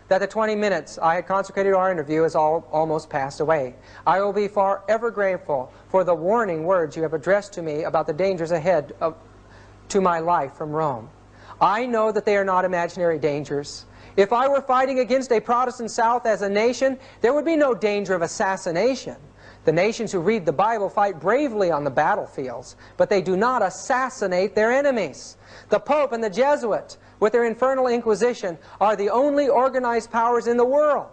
that the 20 minutes I had consecrated to our interview has almost passed away. I will be forever grateful for the warning words you have addressed to me about the dangers ahead to my life from Rome. I know that they are not imaginary dangers. If I were fighting against a Protestant South as a nation, there would be no danger of assassination. The nations who read the Bible fight bravely on the battlefields, but they do not assassinate their enemies. The Pope and the Jesuit, with their infernal Inquisition, are the only organized powers in the world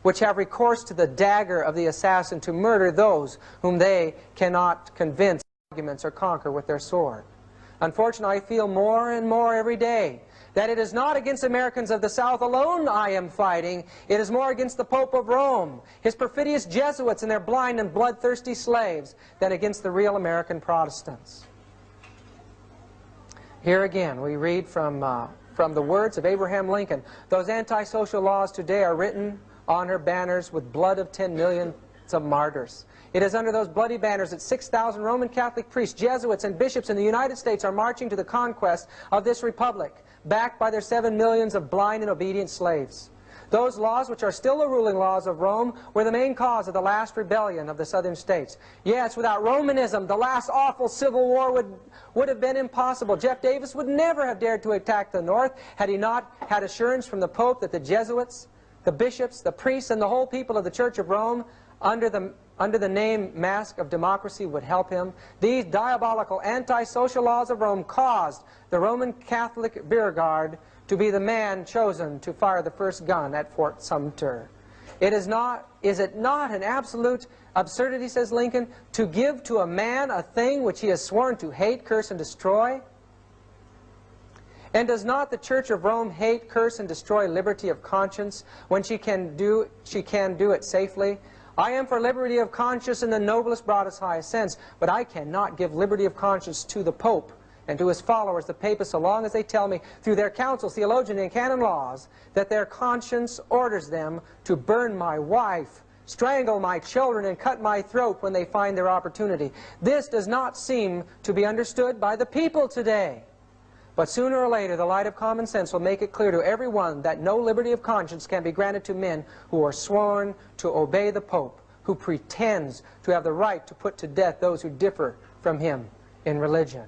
which have recourse to the dagger of the assassin to murder those whom they cannot convince arguments or conquer with their sword. Unfortunately, I feel more and more every day that it is not against Americans of the South alone I am fighting. It is more against the Pope of Rome, his perfidious Jesuits and their blind and bloodthirsty slaves, than against the real American Protestants. Here again we read from the words of Abraham Lincoln. Those antisocial laws today are written on her banners with blood of 10 millions of martyrs. It is under those bloody banners that 6,000 Roman Catholic priests, Jesuits, and bishops in the United States are marching to the conquest of this republic, backed by their 7 millions of blind and obedient slaves. Those laws, which are still the ruling laws of Rome, were the main cause of the last rebellion of the southern states. Yes, without Romanism, the last awful civil war would have been impossible. Jeff Davis would never have dared to attack the North had he not had assurance from the Pope that the Jesuits, the bishops, the priests, and the whole people of the Church of Rome, under the name mask of democracy, would help him. These diabolical anti-social laws of Rome caused the Roman Catholic rear guard to be the man chosen to fire the first gun at Fort Sumter. Is it not an absolute absurdity, says Lincoln, to give to a man a thing which he has sworn to hate, curse, and destroy? And does not the Church of Rome hate, curse, and destroy liberty of conscience when she can do it safely? I am for liberty of conscience in the noblest, broadest, highest sense, but I cannot give liberty of conscience to the Pope and to his followers, the papists, so long as they tell me through their councils, theologian, and canon laws that their conscience orders them to burn my wife, strangle my children, and cut my throat when they find their opportunity. This does not seem to be understood by the people today. But sooner or later, the light of common sense will make it clear to everyone that no liberty of conscience can be granted to men who are sworn to obey the Pope, who pretends to have the right to put to death those who differ from him in religion.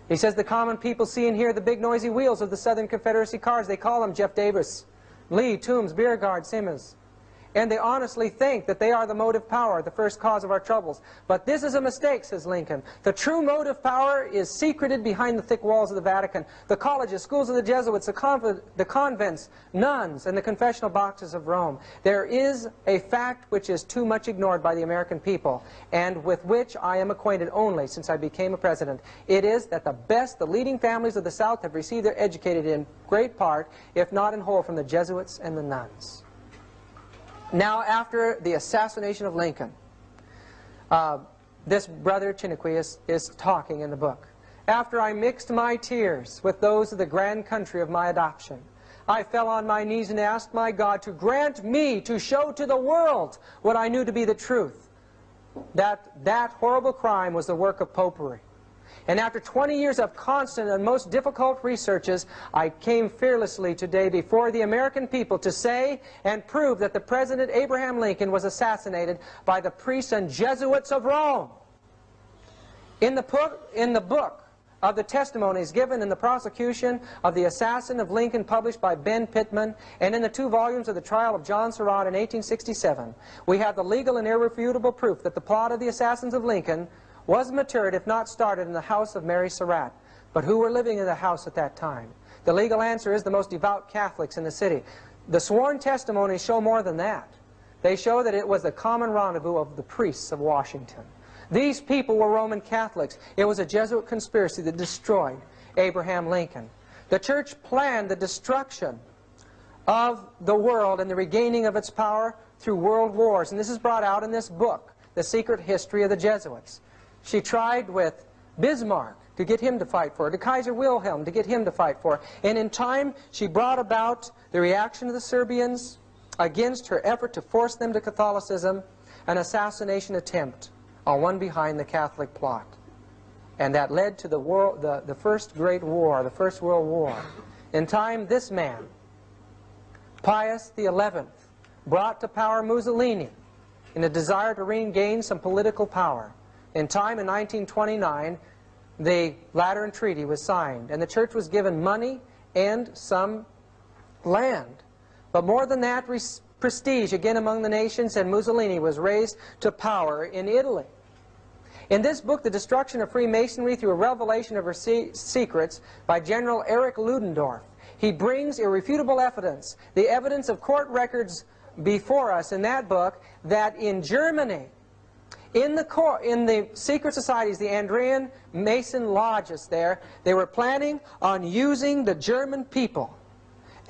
He says the common people see and hear the big noisy wheels of the Southern Confederacy cars. They call them Jeff Davis, Lee, Toombs, Beauregard, Simmons. And they honestly think that they are the motive power, the first cause of our troubles. But this is a mistake, says Lincoln. The true motive power is secreted behind the thick walls of the Vatican, the colleges, schools of the Jesuits, the convents, nuns, and the confessional boxes of Rome. There is a fact which is too much ignored by the American people, and with which I am acquainted only since I became a president. It is that the leading families of the South have received their educated in great part, if not in whole, from the Jesuits and the nuns. Now, after the assassination of Lincoln, this brother Chiniquy is talking in the book. After I mixed my tears with those of the grand country of my adoption, I fell on my knees and asked my God to grant me to show to the world what I knew to be the truth, that horrible crime was the work of popery. And after 20 years of constant and most difficult researches, I came fearlessly today before the American people to say and prove that the President Abraham Lincoln was assassinated by the priests and Jesuits of Rome. In the book of the testimonies given in the prosecution of the assassin of Lincoln, published by Ben Pittman, and in the 2 volumes of the trial of John Surratt in 1867, we have the legal and irrefutable proof that the plot of the assassins of Lincoln was matured, if not started, in the house of Mary Surratt. But who were living in the house at that time? The legal answer is the most devout Catholics in the city. The sworn testimonies show more than that. They show that it was the common rendezvous of the priests of Washington. These people were Roman Catholics. It was a Jesuit conspiracy that destroyed Abraham Lincoln. The church planned the destruction of the world and the regaining of its power through world wars. And this is brought out in this book, The Secret History of the Jesuits. She tried with Bismarck to get him to fight for her, to Kaiser Wilhelm to get him to fight for her. And in time, she brought about the reaction of the Serbians against her effort to force them to Catholicism, an assassination attempt on one behind the Catholic plot. And that led to the first great war, the First World War. In time, this man, Pius XI, brought to power Mussolini in a desire to regain some political power. In time, in 1929, the Lateran Treaty was signed, and the church was given money and some land. But more than that, prestige again among the nations, and Mussolini was raised to power in Italy. In this book, The Destruction of Freemasonry Through a Revelation of Her Secrets, by General Erich Ludendorff, he brings irrefutable evidence, the evidence of court records before us in that book, that in Germany, in the secret societies, the Andrean Mason lodges there, they were planning on using the German people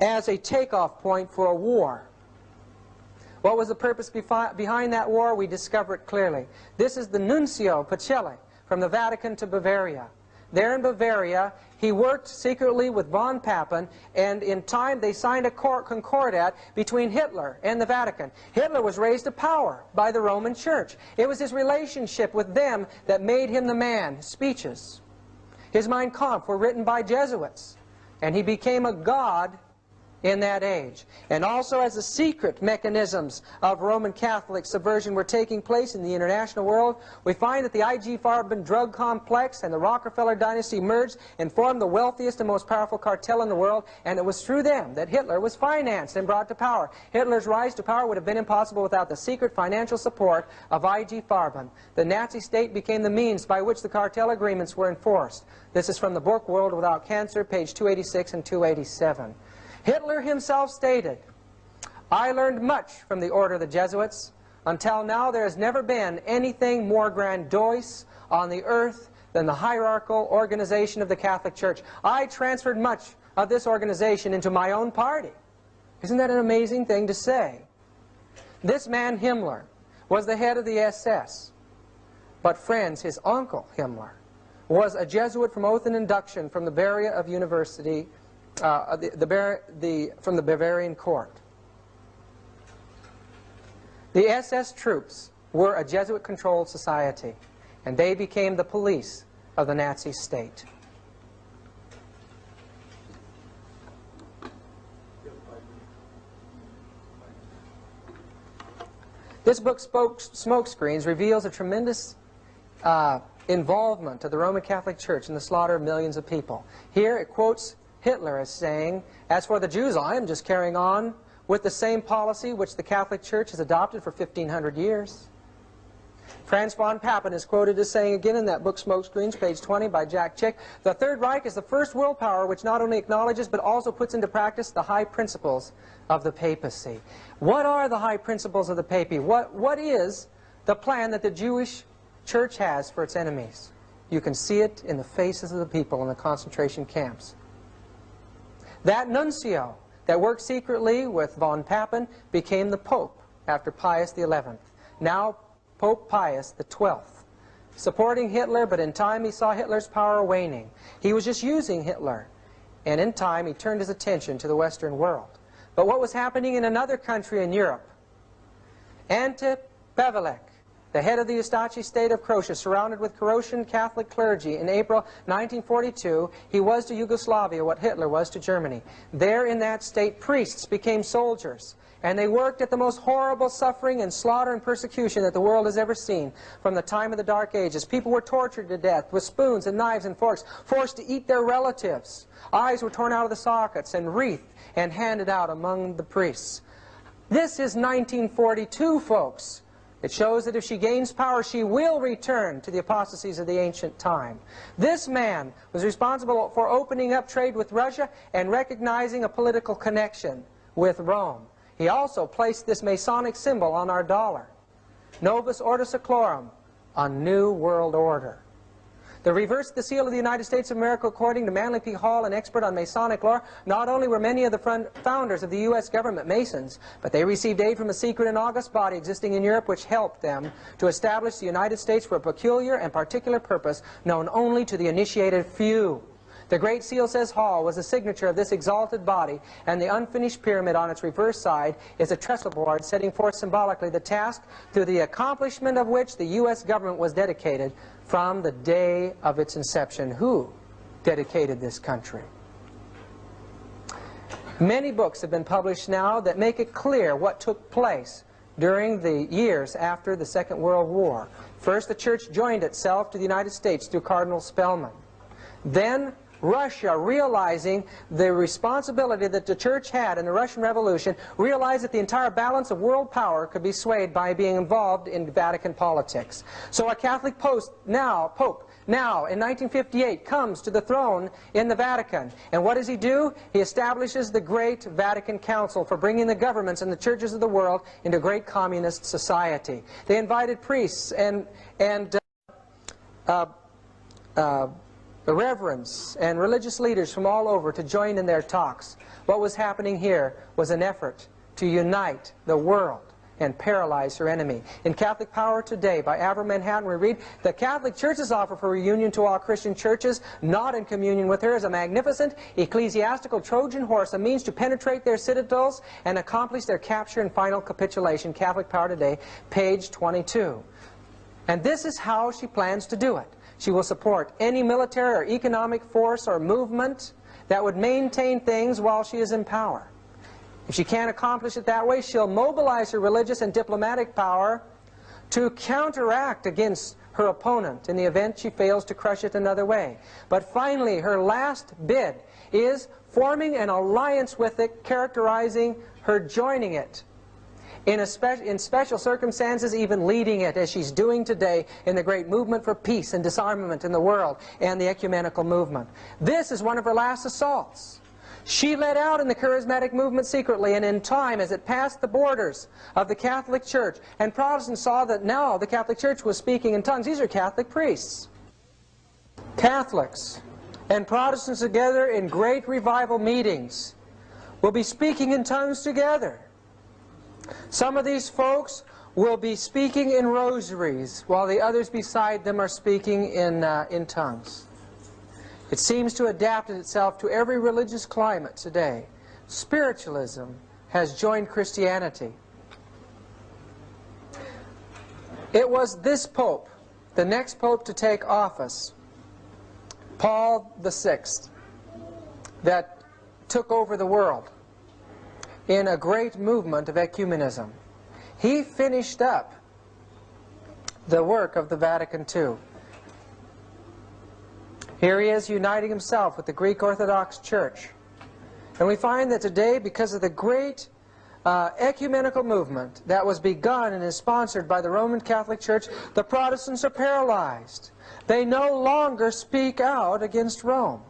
as a takeoff point for a war. What was the purpose behind that war? We discover it clearly. This is the Nuncio Pacelli from the Vatican to Bavaria. There in Bavaria, he worked secretly with von Papen, and in time they signed a concordat between Hitler and the Vatican. Hitler was raised to power by the Roman Church. It was his relationship with them that made him the man. His speeches, his Mein Kampf were written by Jesuits, and he became a god in that age. And also, as the secret mechanisms of Roman Catholic subversion were taking place in the international world, we find that the I.G. Farben drug complex and the Rockefeller dynasty merged and formed the wealthiest and most powerful cartel in the world, and it was through them that Hitler was financed and brought to power. Hitler's rise to power would have been impossible without the secret financial support of I.G. Farben. The Nazi state became the means by which the cartel agreements were enforced. This is from the book World Without Cancer, page 286 and 287. Hitler himself stated, "I learned much from the order of the Jesuits. Until now there has never been anything more grandiose on the earth than the hierarchical organization of the Catholic Church. I transferred much of this organization into my own party." Isn't that an amazing thing to say? This man Himmler was the head of the SS. But friends, his uncle Himmler was a Jesuit from oath and induction from the Bavaria of University, from the Bavarian court. The SS troops were a Jesuit-controlled society, and they became the police of the Nazi state. This book, Smokescreens, reveals a tremendous involvement of the Roman Catholic Church in the slaughter of millions of people. Here it quotes Hitler as saying, "As for the Jews, I am just carrying on with the same policy which the Catholic Church has adopted for 1,500 years. Franz von Papen is quoted as saying again in that book, Smokescreens, page 20, by Jack Chick, "The Third Reich is the first world power which not only acknowledges but also puts into practice the high principles of the papacy." What are the high principles of the papacy? What is the plan that the Jewish Church has for its enemies? You can see it in the faces of the people in the concentration camps. That nuncio that worked secretly with von Papen became the Pope after Pius XI. Now Pope Pius XII, supporting Hitler, but in time he saw Hitler's power waning. He was just using Hitler, and in time he turned his attention to the Western world. But what was happening in another country in Europe? Ante Pavelek, the head of the Ustachi state of Croatia, surrounded with Croatian Catholic clergy, in April 1942, he was to Yugoslavia what Hitler was to Germany. There in that state, priests became soldiers, and they worked at the most horrible suffering and slaughter and persecution that the world has ever seen from the time of the Dark Ages. People were tortured to death with spoons and knives and forks, forced to eat their relatives. Eyes were torn out of the sockets and wreathed and handed out among the priests. This is 1942, folks. It shows that if she gains power, she will return to the apostasies of the ancient time. This man was responsible for opening up trade with Russia and recognizing a political connection with Rome. He also placed this Masonic symbol on our dollar. Novus Ordo Seclorum, a new world order. The reverse of the seal of the United States of America, according to Manly P. Hall, an expert on Masonic lore, not only were many of the founders of the U.S. government Masons, but they received aid from a secret and august body existing in Europe which helped them to establish the United States for a peculiar and particular purpose known only to the initiated few. The Great Seal, says Hall, was the signature of this exalted body, and the unfinished pyramid on its reverse side is a trestle board setting forth symbolically the task to the accomplishment of which the U.S. government was dedicated from the day of its inception. Who dedicated this country? Many books have been published now that make it clear what took place during the years after the Second World War. First, the Church joined itself to the United States through Cardinal Spellman. Then Russia, realizing the responsibility that the church had in the Russian Revolution, realized that the entire balance of world power could be swayed by being involved in Vatican politics. So a Catholic Pope now in 1958 comes to the throne in the Vatican. And what does he do? He establishes the Great Vatican Council for bringing the governments and the churches of the world into a great communist society. They invited priests and reverends and religious leaders from all over to join in their talks. What was happening here was an effort to unite the world and paralyze her enemy. In Catholic Power Today by Avram Manhattan we read, "The Catholic Church's offer for reunion to all Christian churches not in communion with her is a magnificent ecclesiastical Trojan horse, a means to penetrate their citadels and accomplish their capture and final capitulation." Catholic Power Today, page 22. And this is how she plans to do it. She will support any military or economic force or movement that would maintain things while she is in power. If she can't accomplish it that way, she'll mobilize her religious and diplomatic power to counteract against her opponent in the event she fails to crush it another way. But finally, her last bid is forming an alliance with it, characterizing her joining it. In special circumstances, even leading it, as she's doing today in the great movement for peace and disarmament in the world and the ecumenical movement. This is one of her last assaults. She led out in the charismatic movement secretly, and in time, as it passed the borders of the Catholic Church, and Protestants saw that now the Catholic Church was speaking in tongues. These are Catholic priests. Catholics and Protestants together in great revival meetings will be speaking in tongues together. Some of these folks will be speaking in rosaries, while the others beside them are speaking in tongues. It seems to adapt itself to every religious climate today. Spiritualism has joined Christianity. It was this Pope, the next Pope to take office, Paul VI, that took over the world in a great movement of ecumenism. He finished up the work of the Vatican II. Here he is uniting himself with the Greek Orthodox Church. And we find that today, because of the great ecumenical movement that was begun and is sponsored by the Roman Catholic Church, the Protestants are paralyzed. They no longer speak out against Rome.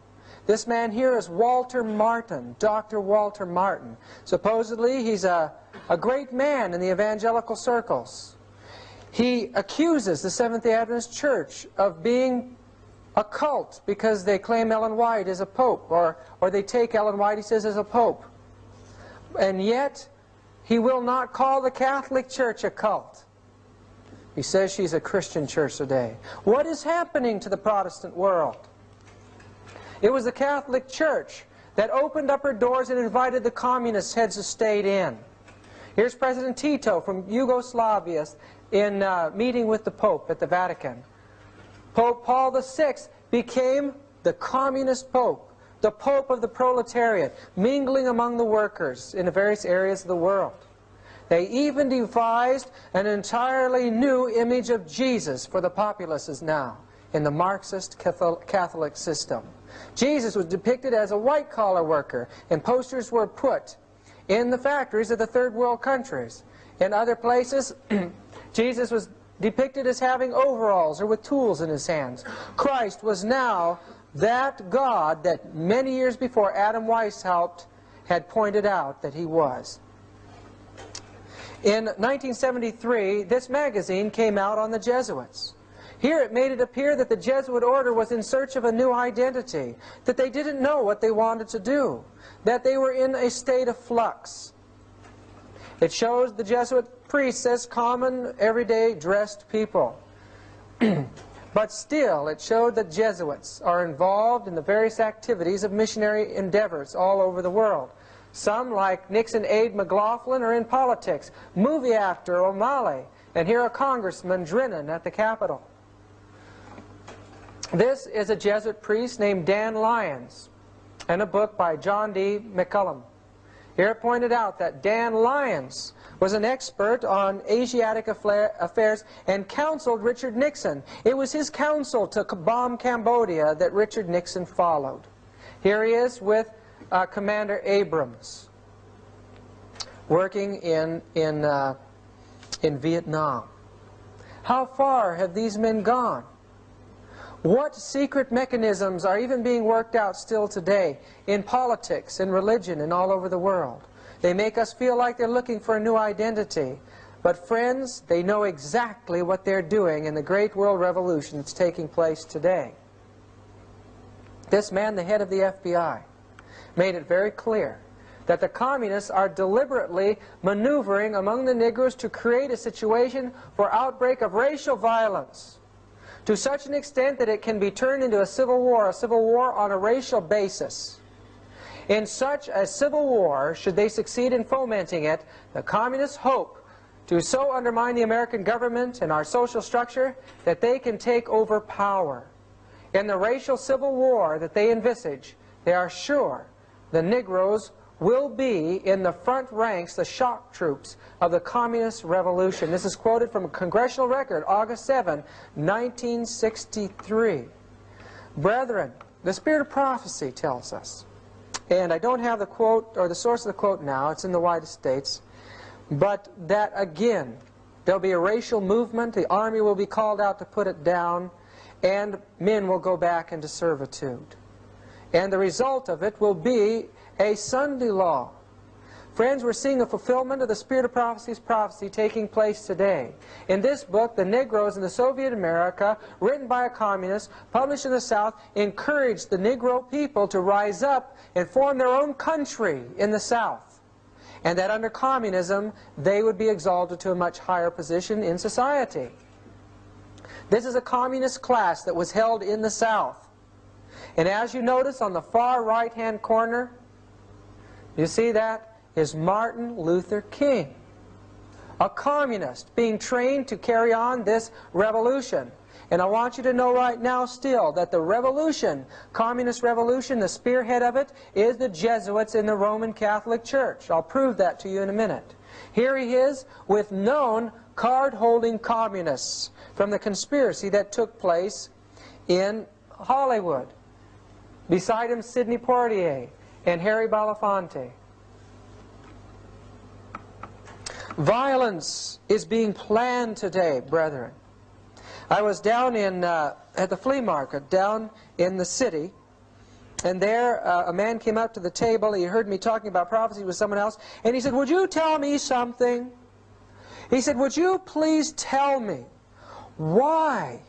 This man here is Walter Martin, Dr. Walter Martin. Supposedly he's a great man in the evangelical circles. He accuses the Seventh-day Adventist Church of being a cult because they claim Ellen White is a pope, or they take Ellen White, he says, as a pope. And yet, he will not call the Catholic Church a cult. He says she's a Christian church today. What is happening to the Protestant world? It was the Catholic Church that opened up her doors and invited the communist heads of state in. Here's President Tito from Yugoslavia in meeting with the Pope at the Vatican. Pope Paul VI became the communist Pope, the Pope of the proletariat, mingling among the workers in the various areas of the world. They even devised an entirely new image of Jesus for the populaces now in the Marxist Catholic system. Jesus was depicted as a white-collar worker, and posters were put in the factories of the third world countries. In other places, Jesus was depicted as having overalls or with tools in his hands. Christ was now that God that many years before Adam Weishaupt had pointed out that he was. In 1973, this magazine came out on the Jesuits. Here it made it appear that the Jesuit Order was in search of a new identity, that they didn't know what they wanted to do, that they were in a state of flux. It shows the Jesuit priests as common, everyday, dressed people. But still, it showed that Jesuits are involved in the various activities of missionary endeavors all over the world. Some, like Nixon aide McLaughlin, are in politics. Movie actor O'Malley, and here a Congressman Drennan at the Capitol. This is a Jesuit priest named Dan Lyons, and a book by John D. McCullum. Here it pointed out that Dan Lyons was an expert on Asiatic affairs and counseled Richard Nixon. It was his counsel to bomb Cambodia that Richard Nixon followed. Here he is with Commander Abrams, working in Vietnam. How far have these men gone? What secret mechanisms are even being worked out still today in politics, in religion, and all over the world? They make us feel like they're looking for a new identity. But friends, they know exactly what they're doing in the great world revolution that's taking place today. This man, the head of the FBI, made it very clear that the communists are deliberately maneuvering among the Negroes to create a situation for outbreak of racial violence, to such an extent that it can be turned into a civil war on a racial basis. In such a civil war, should they succeed in fomenting it, the communists hope to so undermine the American government and our social structure that they can take over power. In the racial civil war that they envisage, they are sure the Negroes will be in the front ranks, the shock troops of the communist revolution. This is quoted from a congressional record, August 7, 1963. Brethren, the spirit of prophecy tells us, and I don't have the quote or the source of the quote now, it's in the White States, but that again, there'll be a racial movement, the army will be called out to put it down, and men will go back into servitude. And the result of it will be a Sunday law. Friends, we're seeing a fulfillment of the spirit of prophecy's prophecy taking place today. In this book, The Negroes in the Soviet America, written by a communist, published in the South, encouraged the Negro people to rise up and form their own country in the South. And that under communism, they would be exalted to a much higher position in society. This is a communist class that was held in the South. And as you notice on the far right-hand corner, you see that is Martin Luther King, a communist being trained to carry on this revolution. And I want you to know right now still that the revolution, communist revolution, the spearhead of it is the Jesuits in the Roman Catholic Church. I'll prove that to you in a minute. Here he is with known card-holding communists from the conspiracy that took place in Hollywood. Beside him, Sidney Poitier and Harry Belafonte. Violence is being planned today, brethren. I was down at the flea market down in the city, and there a man came up to the table. He heard me talking about prophecy with someone else, and he said, "Would you tell me something?" He said, "Would you please tell me why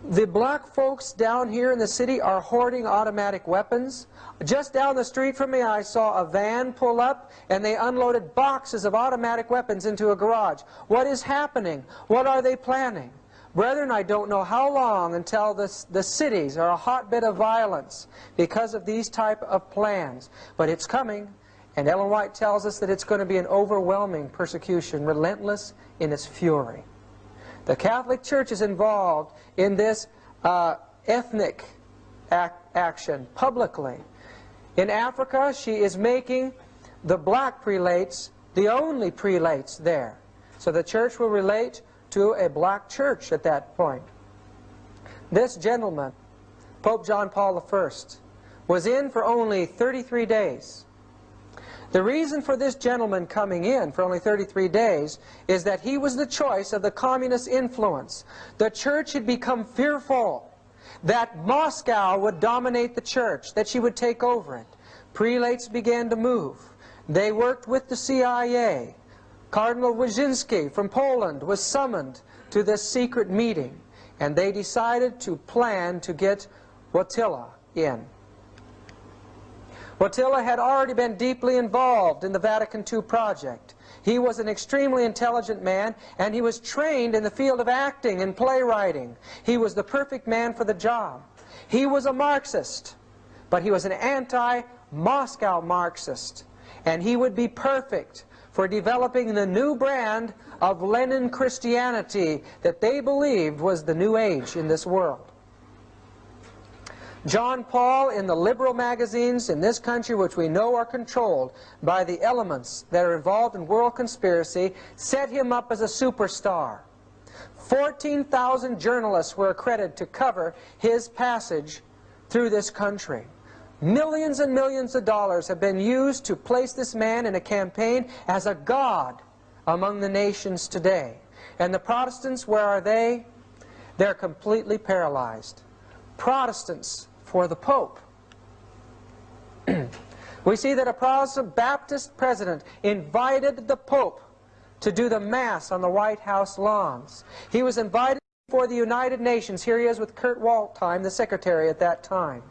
the black folks down here in the city are hoarding automatic weapons? Just down the street from me I saw a van pull up and they unloaded boxes of automatic weapons into a garage. What is happening? What are they planning?" Brethren, I don't know how long until the cities are a hotbed of violence because of these type of plans. But it's coming, and Ellen White tells us that it's going to be an overwhelming persecution, relentless in its fury. The Catholic Church is involved in this ethnic action publicly. In Africa, she is making the black prelates the only prelates there. So the church will relate to a black church at that point. This gentleman, Pope John Paul I, was in for only 33 days. The reason for this gentleman coming in for only 33 days is that he was the choice of the communist influence. The church had become fearful that Moscow would dominate the church, that she would take over it. Prelates began to move. They worked with the CIA. Cardinal Wyszynski from Poland was summoned to this secret meeting, and they decided to plan to get Wojtyla in. Wojtyla had already been deeply involved in the Vatican II project. He was an extremely intelligent man, and he was trained in the field of acting and playwriting. He was the perfect man for the job. He was a Marxist, but he was an anti-Moscow Marxist, and he would be perfect for developing the new brand of Lenin Christianity that they believed was the new age in this world. John Paul, in the liberal magazines in this country, which we know are controlled by the elements that are involved in world conspiracy, set him up as a superstar. 14,000 journalists were accredited to cover his passage through this country. Millions and millions of dollars have been used to place this man in a campaign as a god among the nations today. And the Protestants, where are they? They're completely paralyzed. Protestants for the Pope. We see that a Protestant Baptist president invited the Pope to do the Mass on the White House lawns. He was invited before the United Nations. Here he is with Kurt Waldheim, the secretary at that time.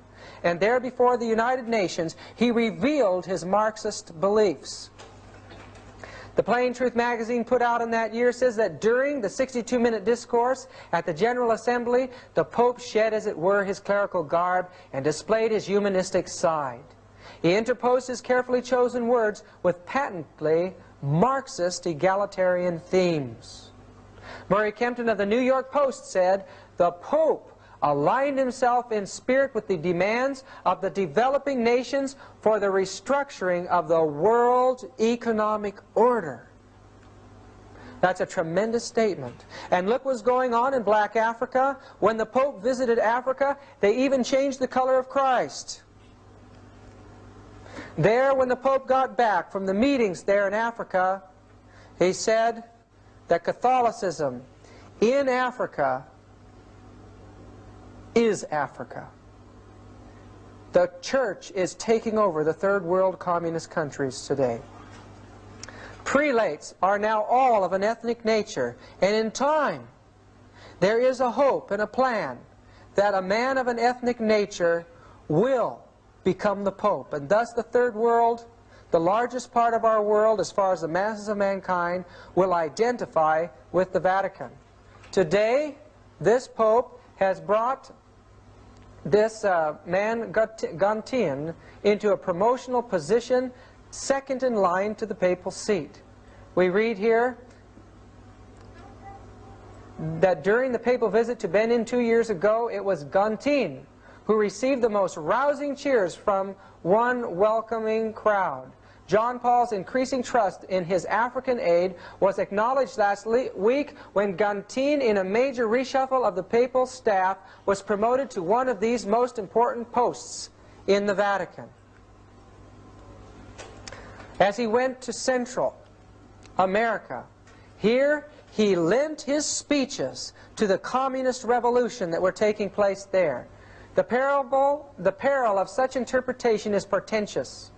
And there before the United Nations, he revealed his Marxist beliefs. The Plain Truth magazine put out in that year says that during the 62-minute discourse at the General Assembly, the Pope shed, as it were, his clerical garb and displayed his humanistic side. He interposed his carefully chosen words with patently Marxist egalitarian themes. Murray Kempton of the New York Post said, "The Pope aligned himself in spirit with the demands of the developing nations for the restructuring of the world economic order." That's a tremendous statement. And look what's going on in black Africa. When the Pope visited Africa, they even changed the color of Christ. There, when the Pope got back from the meetings there in Africa, he said that Catholicism in Africa is Africa. The church is taking over the third world communist countries today. Prelates are now all of an ethnic nature, and in time there is a hope and a plan that a man of an ethnic nature will become the Pope, and thus the third world, the largest part of our world as far as the masses of mankind, will identify with the Vatican. Today, this Pope has brought this man Gontian into a promotional position second in line to the papal seat. We read here that during the papal visit to Benin 2 years ago, it was Gontian who received the most rousing cheers from one welcoming crowd. John Paul's increasing trust in his African aid was acknowledged last week when Gontian, in a major reshuffle of the papal staff, was promoted to one of these most important posts in the Vatican. As he went to Central America, here he lent his speeches to the communist revolution that were taking place there. The peril of such interpretation is portentous.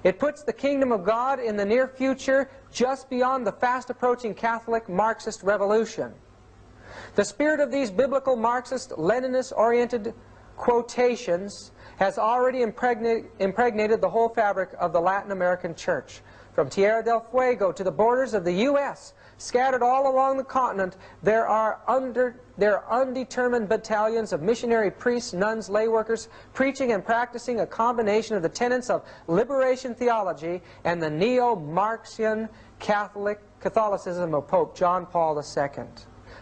It puts the kingdom of God in the near future just beyond the fast-approaching Catholic Marxist revolution. The spirit of these biblical Marxist, Leninist-oriented quotations has already impregnated the whole fabric of the Latin American church. From Tierra del Fuego to the borders of the U.S., scattered all along the continent, there are undetermined battalions of missionary priests, nuns, lay workers, preaching and practicing a combination of the tenets of liberation theology and the neo-Marxian Catholicism of Pope John Paul II.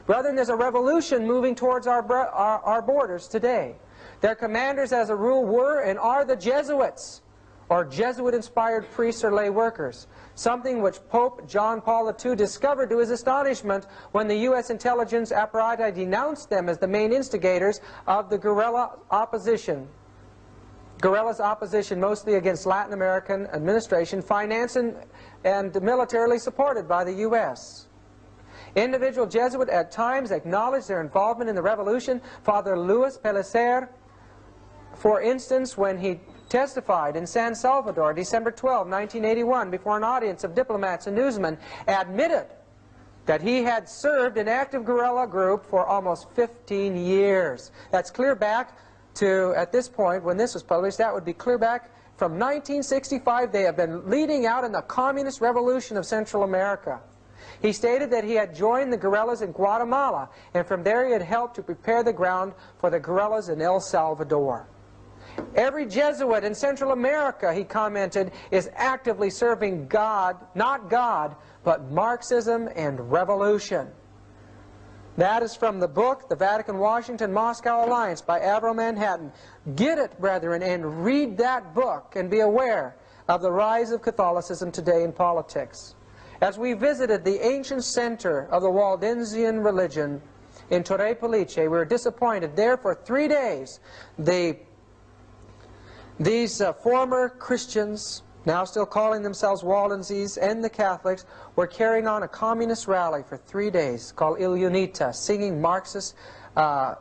Brethren, there's a revolution moving towards our borders today. Their commanders, as a rule, were and are the Jesuits, or Jesuit-inspired priests or lay workers, something which Pope John Paul II discovered to his astonishment when the U.S. intelligence apparatus denounced them as the main instigators of the guerrillas' opposition mostly against Latin American administration, financed and militarily supported by the U.S. Individual Jesuits at times acknowledged their involvement in the revolution. Father Louis Pellicer, for instance, when he testified in San Salvador, December 12, 1981, before an audience of diplomats and newsmen, admitted that he had served an active guerrilla group for almost 15 years. That's clear back to, at this point, when this was published, that would be clear back from 1965. They have been leading out in the communist revolution of Central America. He stated that he had joined the guerrillas in Guatemala, and from there he had helped to prepare the ground for the guerrillas in El Salvador. Every Jesuit in Central America, he commented, is actively serving God, not God, but Marxism and revolution. That is from the book, The Vatican-Washington-Moscow Alliance by Avro Manhattan. Get it, brethren, and read that book and be aware of the rise of Catholicism today in politics. As we visited the ancient center of the Waldensian religion in Torre Pellice, we were disappointed. There for 3 days, these former Christians, now still calling themselves Waldenses, and the Catholics, were carrying on a communist rally for 3 days called Il Unita, singing Marxist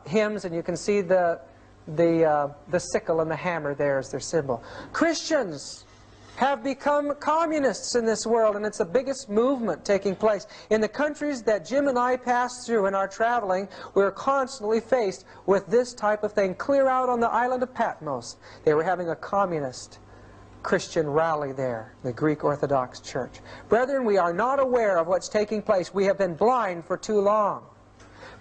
hymns, and you can see the sickle and the hammer there as their symbol. Christians have become communists in this world, and it's the biggest movement taking place. In the countries that Jim and I pass through in our traveling, we're constantly faced with this type of thing. Clear out on the island of Patmos, they were having a communist Christian rally there, the Greek Orthodox Church. Brethren, we are not aware of what's taking place. We have been blind for too long.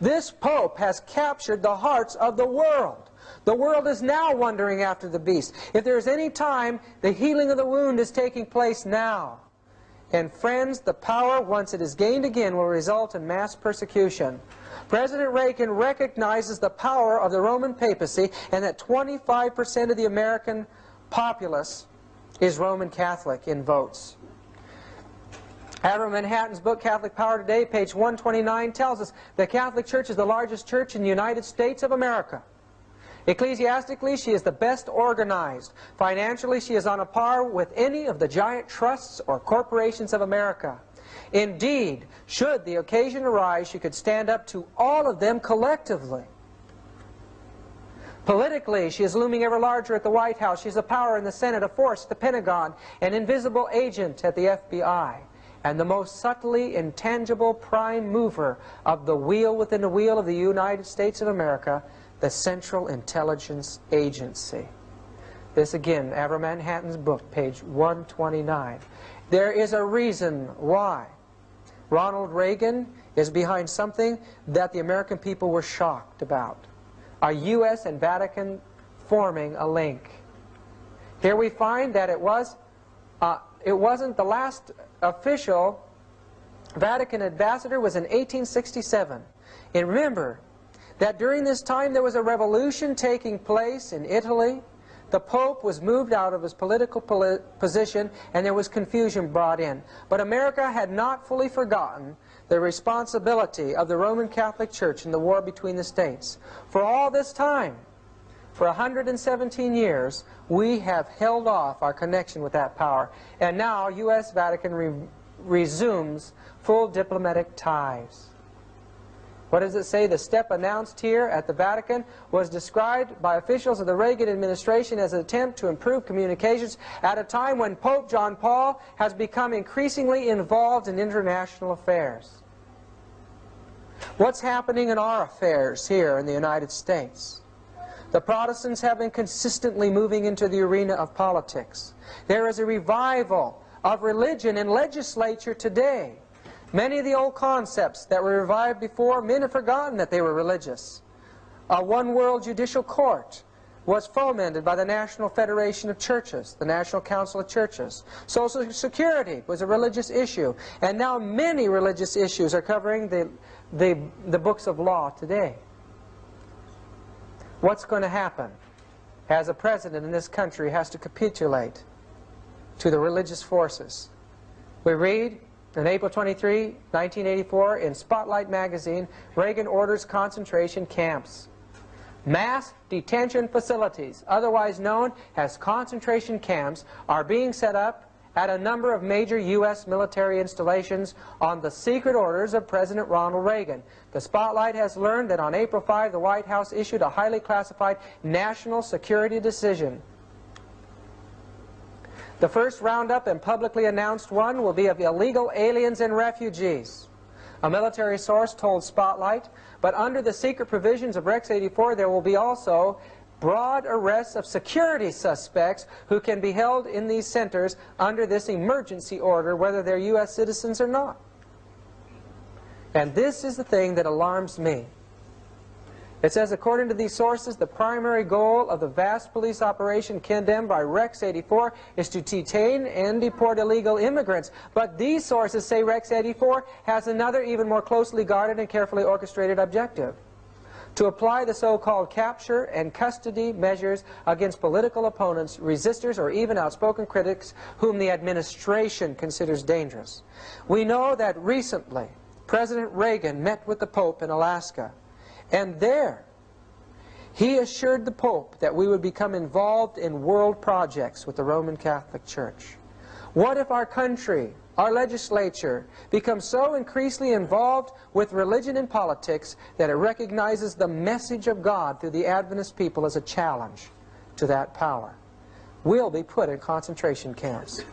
This Pope has captured the hearts of the world. The world is now wandering after the beast. If there is any time, the healing of the wound is taking place now. And friends, the power, once it is gained again, will result in mass persecution. President Reagan recognizes the power of the Roman papacy, and that 25% of the American populace is Roman Catholic in votes. Avro Manhattan's book, Catholic Power Today, page 129, tells us the Catholic Church is the largest church in the United States of America. Ecclesiastically, she is the best organized. Financially, she is on a par with any of the giant trusts or corporations of America. Indeed, should the occasion arise, she could stand up to all of them collectively. Politically, she is looming ever larger at the White House. She is a power in the Senate, a force at the Pentagon, an invisible agent at the FBI, and the most subtly intangible prime mover of the wheel within the wheel of the United States of America, the Central Intelligence Agency. This again, Avro Manhattan's book, page 129. There is a reason why Ronald Reagan is behind something that the American people were shocked about. A U.S. and Vatican forming a link. Here we find that it wasn't the last official Vatican ambassador was in 1867. And remember that during this time there was a revolution taking place in Italy. The Pope was moved out of his political position, and there was confusion brought in. But America had not fully forgotten the responsibility of the Roman Catholic Church in the war between the states. For all this time, for 117 years, we have held off our connection with that power. And now U.S. Vatican resumes full diplomatic ties. What does it say? The step announced here at the Vatican was described by officials of the Reagan administration as an attempt to improve communications at a time when Pope John Paul has become increasingly involved in international affairs. What's happening in our affairs here in the United States? The Protestants have been consistently moving into the arena of politics. There is a revival of religion in legislature today. Many of the old concepts that were revived before, men have forgotten that they were religious. A one-world judicial court was fomented by the National Federation of Churches, the National Council of Churches. Social Security was a religious issue, and now many religious issues are covering the books of law today. What's going to happen as a president in this country has to capitulate to the religious forces? We read on April 23, 1984, in Spotlight magazine, Reagan orders concentration camps. Mass detention facilities, otherwise known as concentration camps, are being set up at a number of major U.S. military installations on the secret orders of President Ronald Reagan. The Spotlight has learned that on April 5, the White House issued a highly classified national security decision. The first roundup and publicly announced one will be of illegal aliens and refugees. A military source told Spotlight, but under the secret provisions of Rex 84 there will be also broad arrests of security suspects who can be held in these centers under this emergency order, whether they're U.S. citizens or not. And this is the thing that alarms me. It says, according to these sources, the primary goal of the vast police operation condemned by Rex 84 is to detain and deport illegal immigrants. But these sources say Rex 84 has another, even more closely guarded and carefully orchestrated objective: to apply the so-called capture and custody measures against political opponents, resistors, or even outspoken critics whom the administration considers dangerous. We know that recently President Reagan met with the Pope in Alaska, and there he assured the Pope that we would become involved in world projects with the Roman Catholic Church. What if our country, our legislature, becomes so increasingly involved with religion and politics that it recognizes the message of God through the Adventist people as a challenge to that power? We'll be put in concentration camps.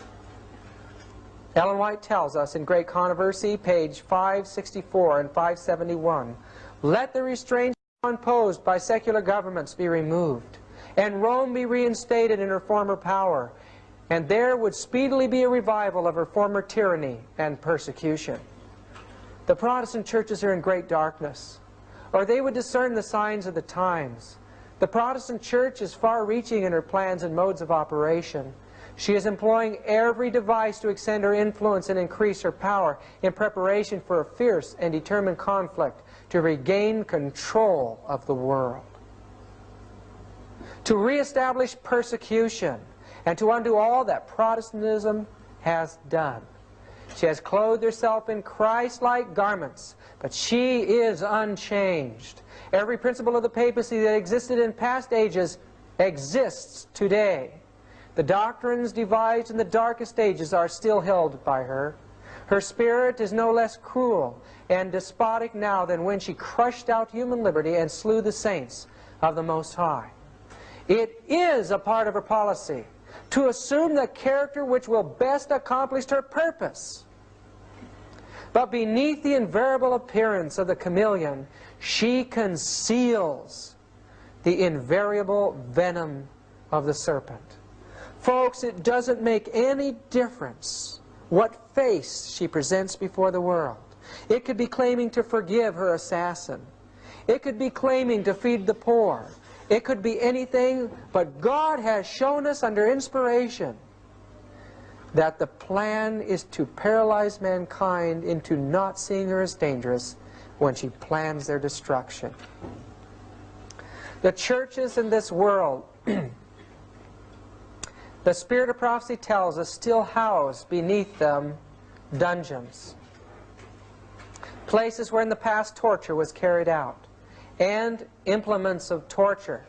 Ellen White tells us in Great Controversy, page 564 and 571, let the restraints imposed by secular governments be removed, and Rome be reinstated in her former power, and there would speedily be a revival of her former tyranny and persecution. The Protestant churches are in great darkness, or they would discern the signs of the times. The Protestant church is far-reaching in her plans and modes of operation. She is employing every device to extend her influence and increase her power in preparation for a fierce and determined conflict to regain control of the world, to reestablish persecution, and to undo all that Protestantism has done. She has clothed herself in Christ-like garments, but she is unchanged. Every principle of the papacy that existed in past ages exists today. The doctrines devised in the darkest ages are still held by her. Her spirit is no less cruel and despotic now than when she crushed out human liberty and slew the saints of the Most High. It is a part of her policy to assume the character which will best accomplish her purpose. But beneath the invariable appearance of the chameleon, she conceals the invariable venom of the serpent. Folks, it doesn't make any difference what face she presents before the world. It could be claiming to forgive her assassin. It could be claiming to feed the poor. It could be anything, but God has shown us under inspiration that the plan is to paralyze mankind into not seeing her as dangerous when she plans their destruction. The churches in this world, the Spirit of Prophecy tells us, still house beneath them dungeons, places where in the past torture was carried out, and implements of torture.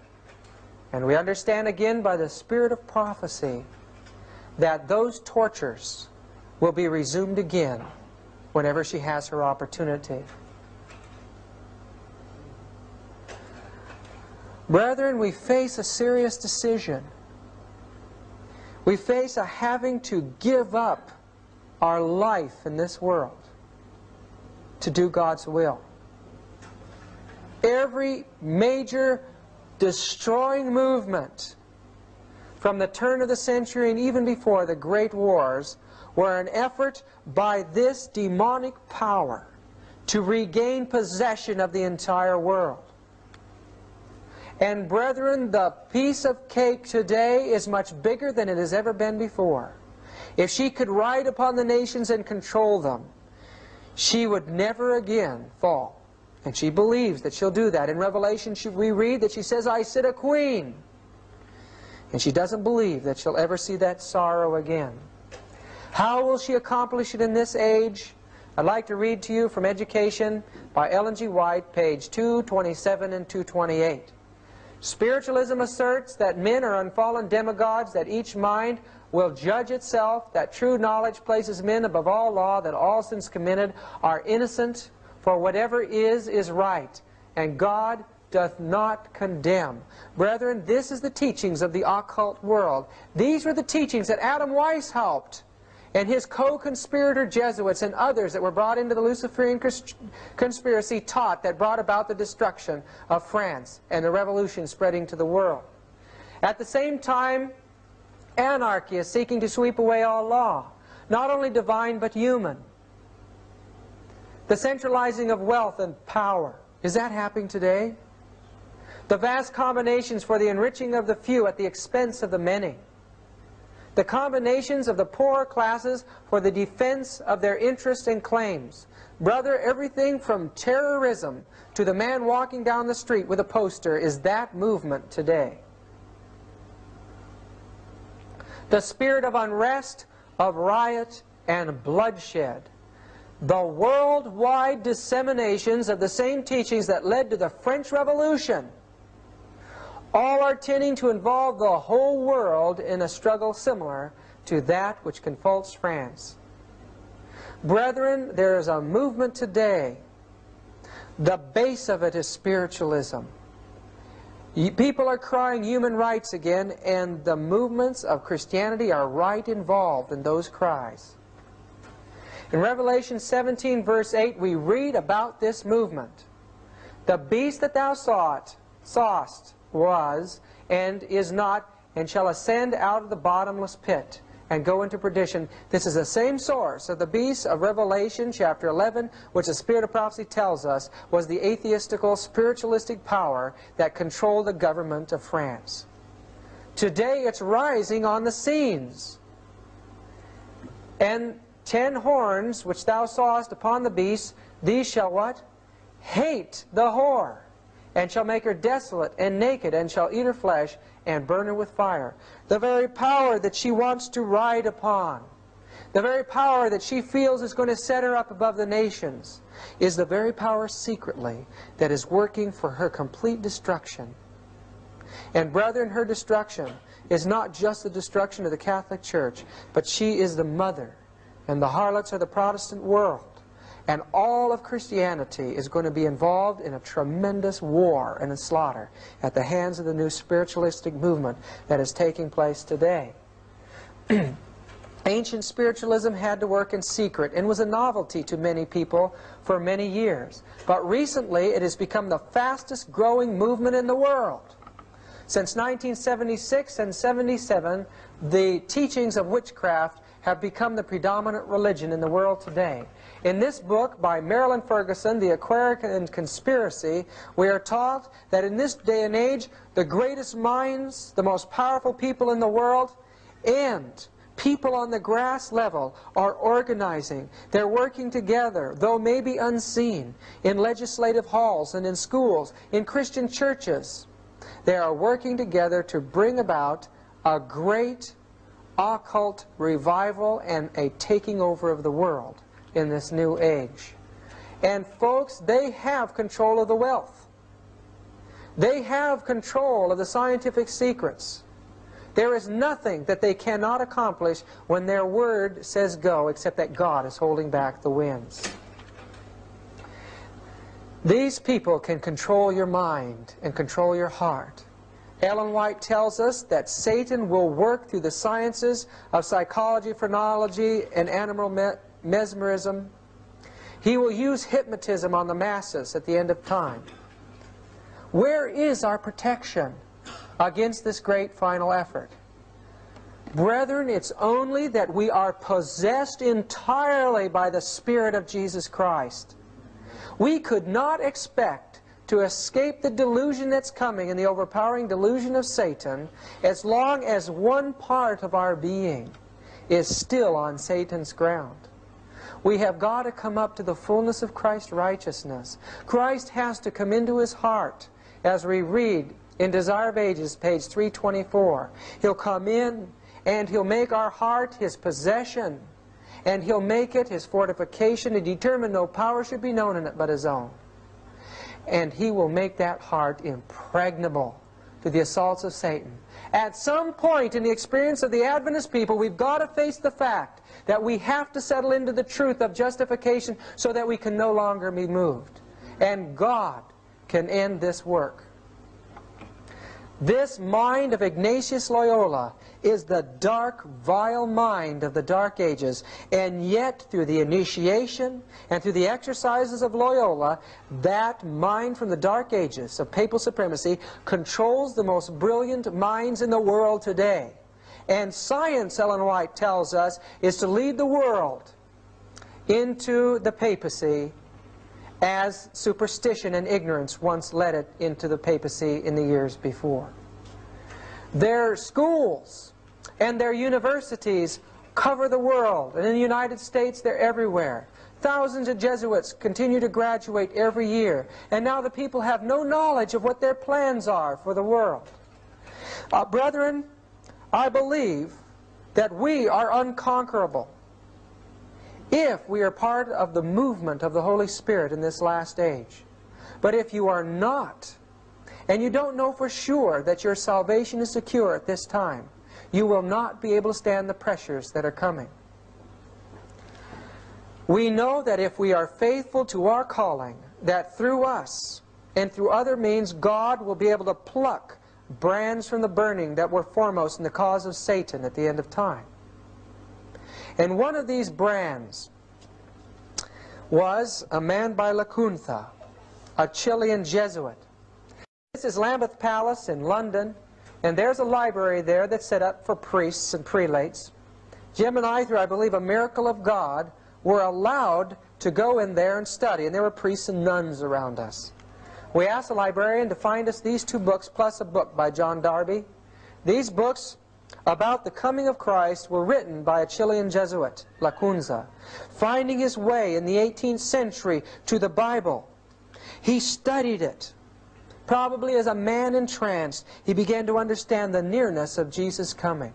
And we understand again by the Spirit of Prophecy that those tortures will be resumed again whenever she has her opportunity. Brethren, we face a serious decision. We face a having to give up our life in this world to do God's will. Every major destroying movement from the turn of the century and even before the great wars were an effort by this demonic power to regain possession of the entire world. And brethren, the piece of cake today is much bigger than it has ever been before. If she could ride upon the nations and control them, she would never again fall. And she believes that she'll do that. In Revelation we read that she says, I sit a queen. And she doesn't believe that she'll ever see that sorrow again. How will she accomplish it in this age? I'd like to read to you from Education by Ellen G. White, page 227 and 228. Spiritualism asserts that men are unfallen demigods, that each mind will judge itself, that true knowledge places men above all law, that all sins committed are innocent, for whatever is right, and God doth not condemn. Brethren, this is the teachings of the occult world. These were the teachings that Adam Weiss helped, and his co-conspirator Jesuits and others that were brought into the Luciferian conspiracy taught, that brought about the destruction of France and the revolution spreading to the world. At the same time, anarchy is seeking to sweep away all law, not only divine but human. The centralizing of wealth and power. Is that happening today? The vast combinations for the enriching of the few at the expense of the many. The combinations of the poorer classes for the defense of their interests and claims. Brother, everything from terrorism to the man walking down the street with a poster is that movement today. The spirit of unrest, of riot, and bloodshed. The worldwide disseminations of the same teachings that led to the French Revolution. All are tending to involve the whole world in a struggle similar to that which confronts France. Brethren, there is a movement today. The base of it is spiritualism. People are crying human rights again, and the movements of Christianity are right involved in those cries. In Revelation 17, verse 8, we read about this movement. The beast that thou sawest was, and is not, and shall ascend out of the bottomless pit, and go into perdition. This is the same source of the beast of Revelation chapter 11, which the Spirit of Prophecy tells us was the atheistical, spiritualistic power that controlled the government of France. Today it's rising on the scenes. And 10 horns which thou sawest upon the beast, these shall what? Hate the whore, and shall make her desolate and naked, and shall eat her flesh, and burn her with fire. The very power that she wants to ride upon, the very power that she feels is going to set her up above the nations, is the very power secretly that is working for her complete destruction. And brethren, her destruction is not just the destruction of the Catholic Church, but she is the mother, and the harlots are the Protestant world. And all of Christianity is going to be involved in a tremendous war and a slaughter at the hands of the new spiritualistic movement that is taking place today. Ancient spiritualism had to work in secret and was a novelty to many people for many years. But recently it has become the fastest growing movement in the world. Since 1976 and 77, the teachings of witchcraft have become the predominant religion in the world today. In this book by Marilyn Ferguson, The Aquarian Conspiracy, we are taught that in this day and age, the greatest minds, the most powerful people in the world, and people on the grass level are organizing. They're working together, though maybe unseen, in legislative halls and in schools, in Christian churches. They are working together to bring about a great occult revival and a taking over of the world in this new age. And folks, they have control of the wealth. They have control of the scientific secrets. There is nothing that they cannot accomplish when their word says go, except that God is holding back the winds. These people can control your mind and control your heart. Ellen White tells us that Satan will work through the sciences of psychology, phrenology, and animal mesmerism. He will use hypnotism on the masses at the end of time. Where is our protection against this great final effort? Brethren, it's only that we are possessed entirely by the Spirit of Jesus Christ. We could not expect to escape the delusion that's coming and the overpowering delusion of Satan as long as one part of our being is still on Satan's ground. We have got to come up to the fullness of Christ's righteousness. Christ has to come into his heart, as we read in Desire of Ages, page 324. He'll come in and he'll make our heart his possession, and he'll make it his fortification to determine no power should be known in it but his own. And he will make that heart impregnable to the assaults of Satan. At some point in the experience of the Adventist people, we've got to face the fact that we have to settle into the truth of justification so that we can no longer be moved. And God can end this work. This mind of Ignatius Loyola is the dark, vile mind of the Dark Ages, and yet through the initiation and through the exercises of Loyola, that mind from the Dark Ages of papal supremacy controls the most brilliant minds in the world today. And science, Ellen White tells us, is to lead the world into the papacy as superstition and ignorance once led it into the papacy in the years before. Their schools and their universities cover the world, and in the United States they're everywhere. Thousands of Jesuits continue to graduate every year, and now the people have no knowledge of what their plans are for the world. Brethren, I believe that we are unconquerable if we are part of the movement of the Holy Spirit in this last age. But if you are not, and you don't know for sure that your salvation is secure at this time, you will not be able to stand the pressures that are coming. We know that if we are faithful to our calling, that through us and through other means, God will be able to pluck brands from the burning that were foremost in the cause of Satan at the end of time. And one of these brands was a man by Lacunza, a Chilean Jesuit. This is Lambeth Palace in London, and there's a library there that's set up for priests and prelates. Jim and I, through I believe a miracle of God, were allowed to go in there and study, and there were priests and nuns around us. We asked the librarian to find us these two books plus a book by John Darby. These books about the coming of Christ were written by a Chilean Jesuit, Lacunza, finding his way in the 18th century to the Bible. He studied it. Probably as a man entranced, he began to understand the nearness of Jesus' coming.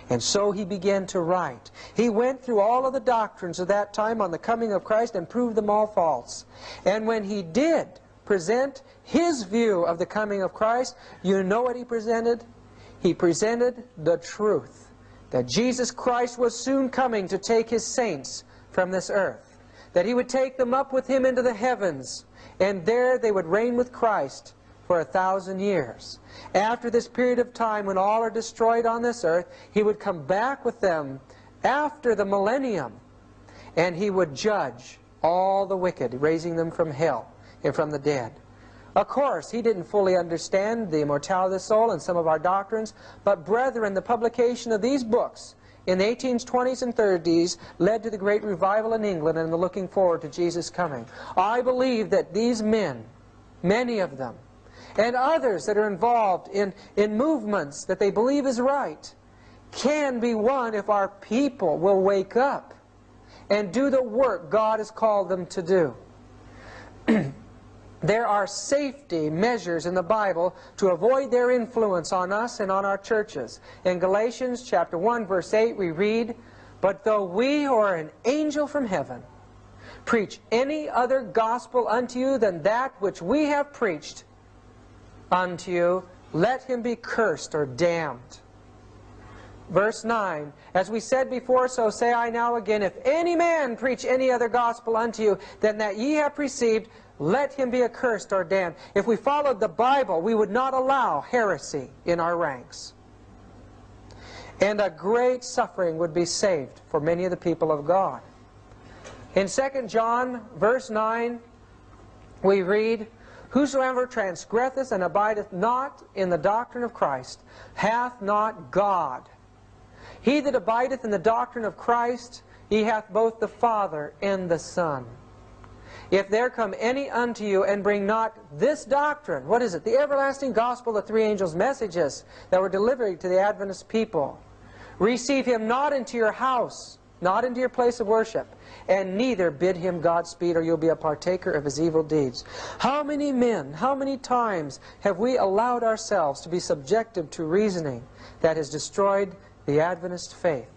And so he began to write. He went through all of the doctrines of that time on the coming of Christ and proved them all false. And when he did present his view of the coming of Christ, you know what he presented? He presented the truth, that Jesus Christ was soon coming to take his saints from this earth, that he would take them up with him into the heavens, and there they would reign with Christ for 1,000 years. After this period of time when all are destroyed on this earth, he would come back with them after the millennium, and he would judge all the wicked, raising them from hell and from the dead. Of course, he didn't fully understand the immortality of the soul and some of our doctrines, but brethren, the publication of these books in the 1820s and 30s led to the great revival in England and the looking forward to Jesus' coming. I believe that these men, many of them, and others that are involved in movements that they believe is right, can be won if our people will wake up and do the work God has called them to do. There are safety measures in the Bible to avoid their influence on us and on our churches. In Galatians chapter 1, verse 8, we read, "But though we or an angel from heaven preach any other gospel unto you than that which we have preached unto you, let him be cursed or damned." Verse 9, "As we said before, so say I now again, if any man preach any other gospel unto you than that ye have received, let him be accursed or damned." If we followed the Bible, we would not allow heresy in our ranks. And a great suffering would be saved for many of the people of God. In 2 John, verse 9, we read, "Whosoever transgresseth and abideth not in the doctrine of Christ hath not God. He that abideth in the doctrine of Christ, he hath both the Father and the Son. If there come any unto you and bring not this doctrine," what is it? The everlasting gospel, the three angels' messages that were delivered to the Adventist people, "receive him not into your house, not into your place of worship, and neither bid him Godspeed, or you'll be a partaker of his evil deeds." How many men, how many times have we allowed ourselves to be subjected to reasoning that has destroyed the Adventist faith?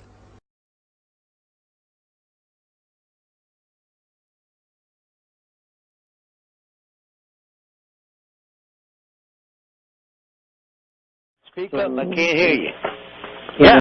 Speak up, I can't hear you.